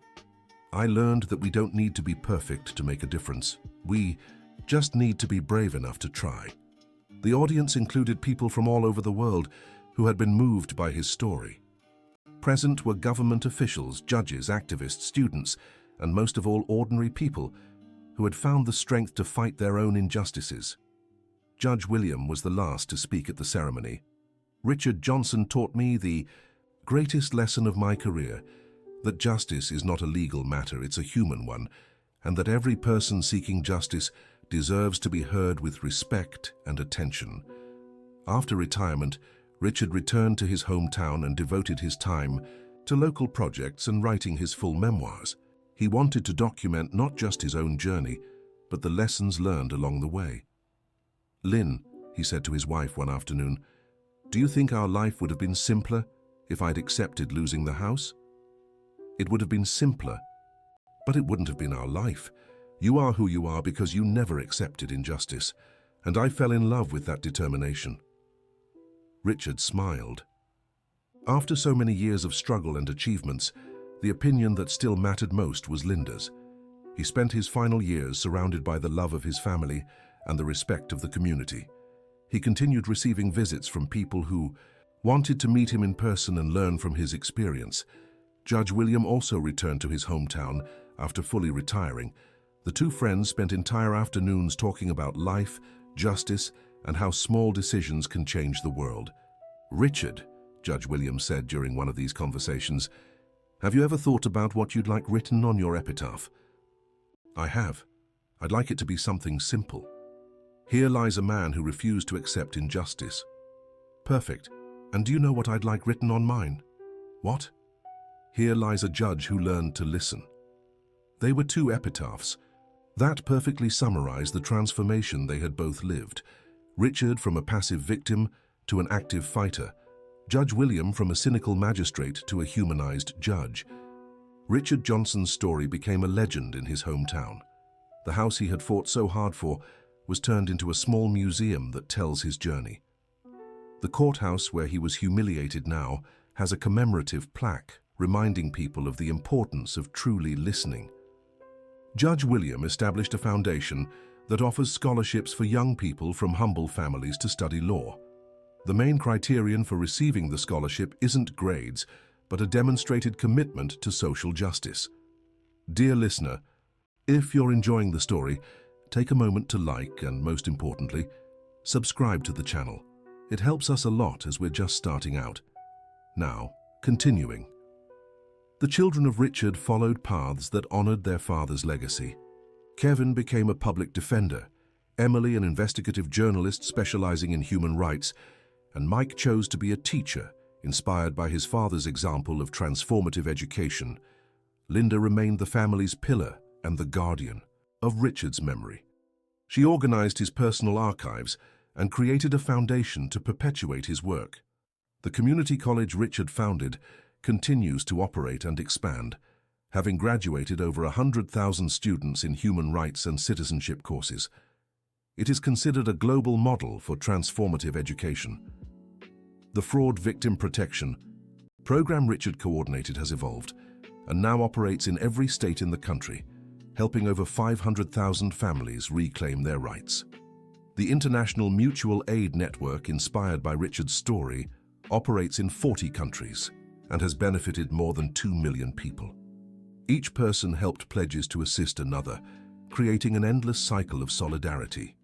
S1: I learned that we don't need to be perfect to make a difference. We just need to be brave enough to try." The audience included people from all over the world who had been moved by his story. Present were government officials, judges, activists, students, and most of all, ordinary people who had found the strength to fight their own injustices. Judge William was the last to speak at the ceremony. "Richard Johnson taught me the greatest lesson of my career, that justice is not a legal matter, it's a human one, and that every person seeking justice deserves to be heard with respect and attention." After retirement, Richard returned to his hometown and devoted his time to local projects and writing his full memoirs. He wanted to document not just his own journey, but the lessons learned along the way. "Lynn," he said to his wife one afternoon, "do you think our life would have been simpler if I'd accepted losing the house?" "It would have been simpler, but it wouldn't have been our life. You are who you are because you never accepted injustice, and I fell in love with that determination." Richard smiled. After so many years of struggle and achievements, the opinion that still mattered most was Linda's. He spent his final years surrounded by the love of his family and the respect of the community. He continued receiving visits from people who wanted to meet him in person and learn from his experience. Judge William also returned to his hometown after fully retiring. The two friends spent entire afternoons talking about life, justice, and how small decisions can change the world. "Richard," Judge William said during one of these conversations, "have you ever thought about what you'd like written on your epitaph?" "I have. I'd like it to be something simple. Here lies a man who refused to accept injustice." "Perfect. And do you know what I'd like written on mine?" "What?" "Here lies a judge who learned to listen." They were two epitaphs. That perfectly summarized the transformation they had both lived. Richard from a passive victim to an active fighter. Judge William from a cynical magistrate to a humanized judge. Richard Johnson's story became a legend in his hometown. The house he had fought so hard for was turned into a small museum that tells his journey. The courthouse where he was humiliated now has a commemorative plaque reminding people of the importance of truly listening. Judge William established a foundation that offers scholarships for young people from humble families to study law. The main criterion for receiving the scholarship isn't grades, but a demonstrated commitment to social justice. Dear listener, if you're enjoying the story, take a moment to like and, most importantly, subscribe to the channel. It helps us a lot as we're just starting out. Now, continuing. The children of Richard followed paths that honored their father's legacy. Kevin became a public defender, Emily an investigative journalist specializing in human rights, and Mike chose to be a teacher, inspired by his father's example of transformative education. Linda remained the family's pillar and the guardian of Richard's memory. She organized his personal archives and created a foundation to perpetuate his work. The community college Richard founded continues to operate and expand, having graduated over 100,000 students in human rights and citizenship courses. It is considered a global model for transformative education. The Fraud Victim Protection program Richard coordinated has evolved and now operates in every state in the country, helping over 500,000 families reclaim their rights. The International Mutual Aid Network, inspired by Richard's story, operates in 40 countries and has benefited more than 2 million people. Each person helped pledges to assist another, creating an endless cycle of solidarity.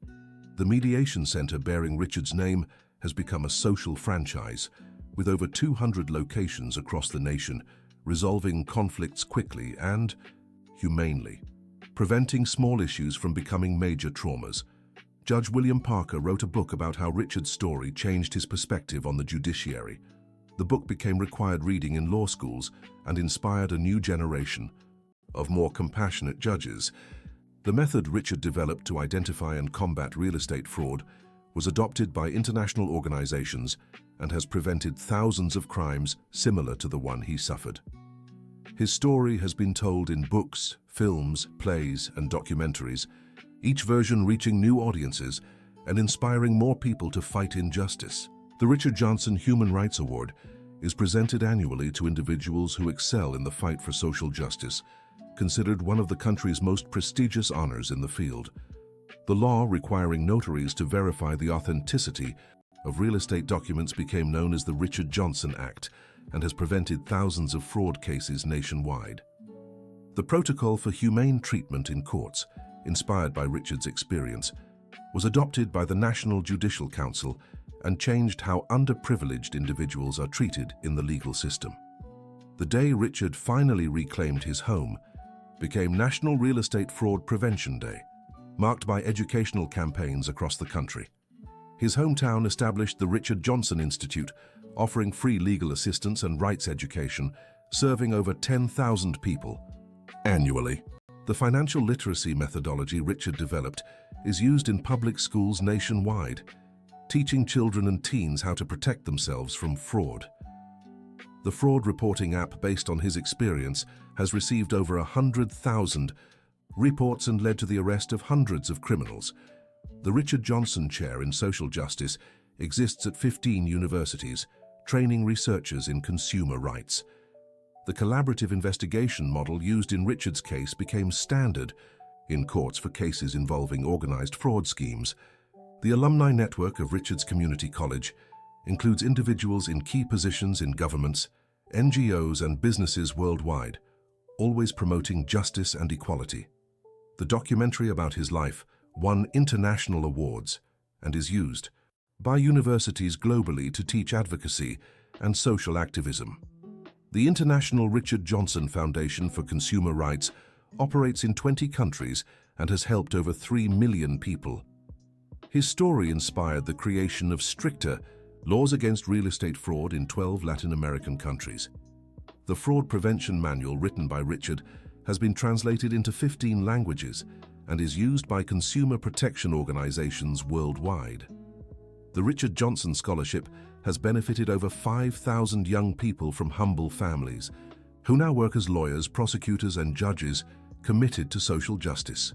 S1: The Mediation Center bearing Richard's name has become a social franchise, with over 200 locations across the nation, resolving conflicts quickly and humanely, preventing small issues from becoming major traumas. Judge William Parker wrote a book about how Richard's story changed his perspective on the judiciary. The book became required reading in law schools and inspired a new generation of more compassionate judges. The method Richard developed to identify and combat real estate fraud was adopted by international organizations and has prevented thousands of crimes similar to the one he suffered. His story has been told in books, films, plays, and documentaries, each version reaching new audiences and inspiring more people to fight injustice. The Richard Johnson Human Rights Award is presented annually to individuals who excel in the fight for social justice, considered one of the country's most prestigious honors in the field. The law requiring notaries to verify the authenticity of real estate documents became known as the Richard Johnson Act and has prevented thousands of fraud cases nationwide. The Protocol for Humane Treatment in Courts, inspired by Richard's experience, was adopted by the National Judicial Council and changed how underprivileged individuals are treated in the legal system. The day Richard finally reclaimed his home became National Real Estate Fraud Prevention Day, marked by educational campaigns across the country. His hometown established the Richard Johnson Institute, offering free legal assistance and rights education, serving over 10,000 people annually. The financial literacy methodology Richard developed is used in public schools nationwide, teaching children and teens how to protect themselves from fraud. The fraud reporting app, based on his experience, has received over 100,000 reports and led to the arrest of hundreds of criminals. The Richard Johnson Chair in Social Justice exists at 15 universities, training researchers in consumer rights. The collaborative investigation model used in Richard's case became standard in courts for cases involving organized fraud schemes. The alumni network of Richard's Community College includes individuals in key positions in governments, NGOs, and businesses worldwide, always promoting justice and equality. The documentary about his life won international awards and is used by universities globally to teach advocacy and social activism. The International Richard Johnson Foundation for Consumer Rights operates in 20 countries and has helped over 3 million people. His story inspired the creation of stricter laws against real estate fraud in 12 Latin American countries. The Fraud Prevention Manual, written by Richard, has been translated into 15 languages and is used by consumer protection organizations worldwide. The Richard Johnson Scholarship has benefited over 5,000 young people from humble families, who now work as lawyers, prosecutors, and judges committed to social justice.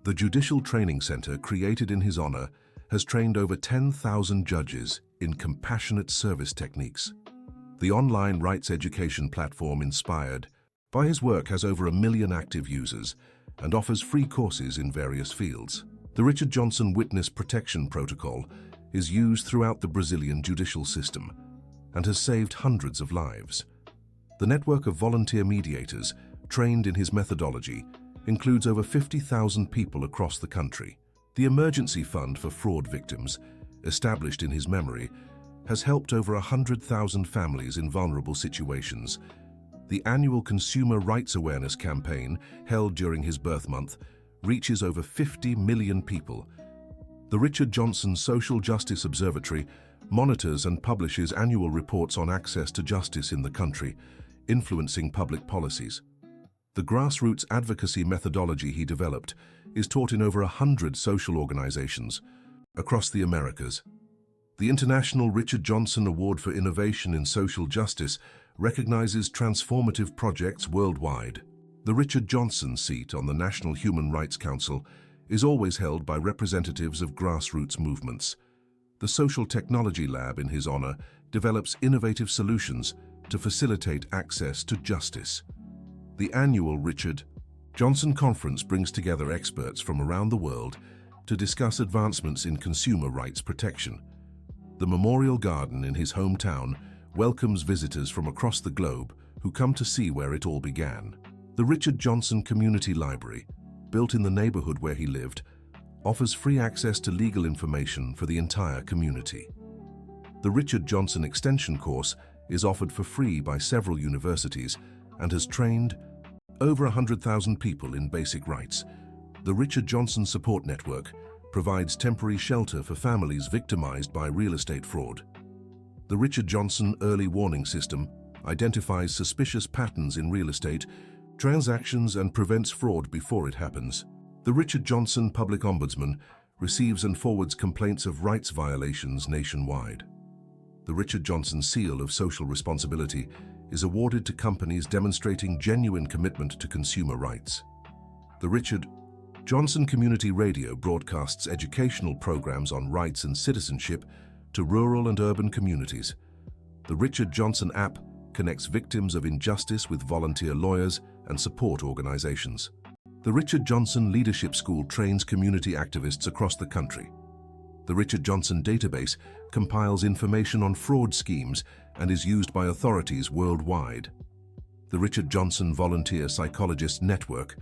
S1: The Judicial Training Center, created in his honor, has trained over 10,000 judges in compassionate service techniques. The online rights education platform, inspired by his work, has over 1 million active users and offers free courses in various fields. The Richard Johnson Witness Protection Protocol is used throughout the Brazilian judicial system and has saved hundreds of lives. The network of volunteer mediators trained in his methodology includes over 50,000 people across the country. The Emergency Fund for Fraud Victims, established in his memory, has helped over 100,000 families in vulnerable situations. The annual Consumer Rights Awareness campaign, held during his birth month, reaches over 50 million people. The Richard Johnson Social Justice Observatory monitors and publishes annual reports on access to justice in the country, influencing public policies. The grassroots advocacy methodology he developed is taught in over 100 social organizations across the Americas. The International Richard Johnson Award for Innovation in Social Justice recognizes transformative projects worldwide. The Richard Johnson seat on the National Human Rights Council is always held by representatives of grassroots movements. The Social Technology Lab, in his honor, develops innovative solutions to facilitate access to justice. The annual Richard Johnson Conference brings together experts from around the world to discuss advancements in consumer rights protection. The Memorial Garden in his hometown welcomes visitors from across the globe who come to see where it all began. The Richard Johnson Community Library, built in the neighborhood where he lived, offers free access to legal information for the entire community. The Richard Johnson Extension course is offered for free by several universities and has trained over 100,000 people in basic rights. The Richard Johnson Support Network provides temporary shelter for families victimized by real estate fraud. The Richard Johnson Early Warning System identifies suspicious patterns in real estate transactions and prevents fraud before it happens. The Richard Johnson Public Ombudsman receives and forwards complaints of rights violations nationwide. The Richard Johnson Seal of Social Responsibility is awarded to companies demonstrating genuine commitment to consumer rights. The Richard Johnson Community Radio broadcasts educational programs on rights and citizenship to rural and urban communities. The Richard Johnson app connects victims of injustice with volunteer lawyers and support organizations. The Richard Johnson Leadership School trains community activists across the country. The Richard Johnson database compiles information on fraud schemes and is used by authorities worldwide. The Richard Johnson Volunteer Psychologists Network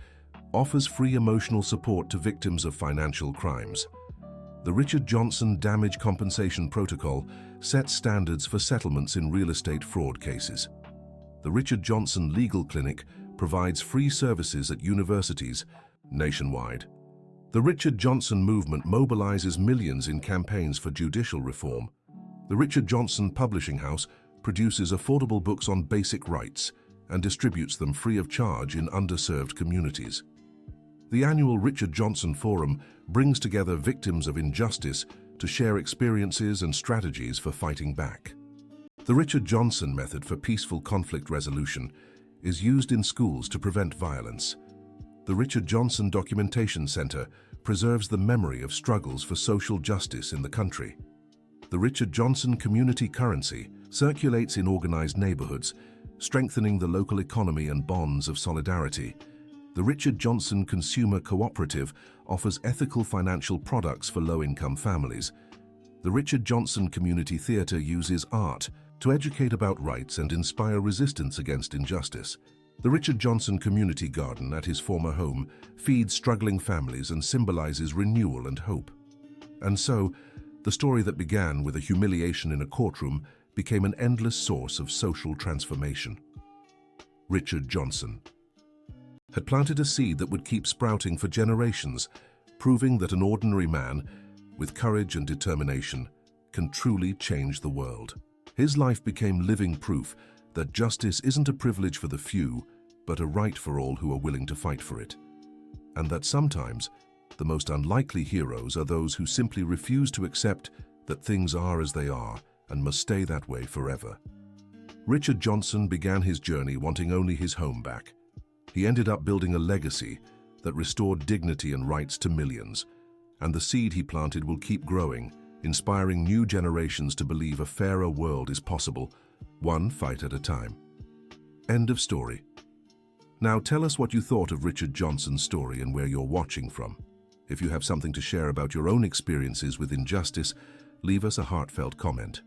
S1: offers free emotional support to victims of financial crimes. The Richard Johnson Damage Compensation Protocol sets standards for settlements in real estate fraud cases. The Richard Johnson Legal Clinic provides free services at universities nationwide. The Richard Johnson movement mobilizes millions in campaigns for judicial reform. The Richard Johnson Publishing House produces affordable books on basic rights and distributes them free of charge in underserved communities. The annual Richard Johnson Forum brings together victims of injustice to share experiences and strategies for fighting back. The Richard Johnson method for peaceful conflict resolution is used in schools to prevent violence. The Richard Johnson Documentation Center preserves the memory of struggles for social justice in the country. The Richard Johnson Community Currency circulates in organized neighborhoods, strengthening the local economy and bonds of solidarity. The Richard Johnson Consumer Cooperative offers ethical financial products for low-income families. The Richard Johnson Community Theater uses art to educate about rights and inspire resistance against injustice. The Richard Johnson Community Garden at his former home feeds struggling families and symbolizes renewal and hope. And so, the story that began with a humiliation in a courtroom became an endless source of social transformation. Richard Johnson had planted a seed that would keep sprouting for generations, proving that an ordinary man, with courage and determination, can truly change the world. His life became living proof that justice isn't a privilege for the few, but a right for all who are willing to fight for it. And that sometimes, the most unlikely heroes are those who simply refuse to accept that things are as they are and must stay that way forever. Richard Johnson began his journey wanting only his home back. He ended up building a legacy that restored dignity and rights to millions, and the seed he planted will keep growing, inspiring new generations to believe a fairer world is possible, one fight at a time. End of story. Now tell us what you thought of Richard Johnson's story and where you're watching from. If you have something to share about your own experiences with injustice, leave us a heartfelt comment.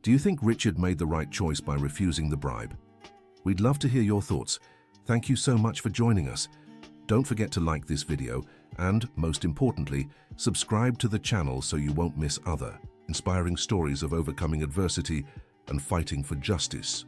S1: Do you think Richard made the right choice by refusing the bribe? We'd love to hear your thoughts. Thank you so much for joining us. Don't forget to like this video and, most importantly, subscribe to the channel so you won't miss other inspiring stories of overcoming adversity and fighting for justice.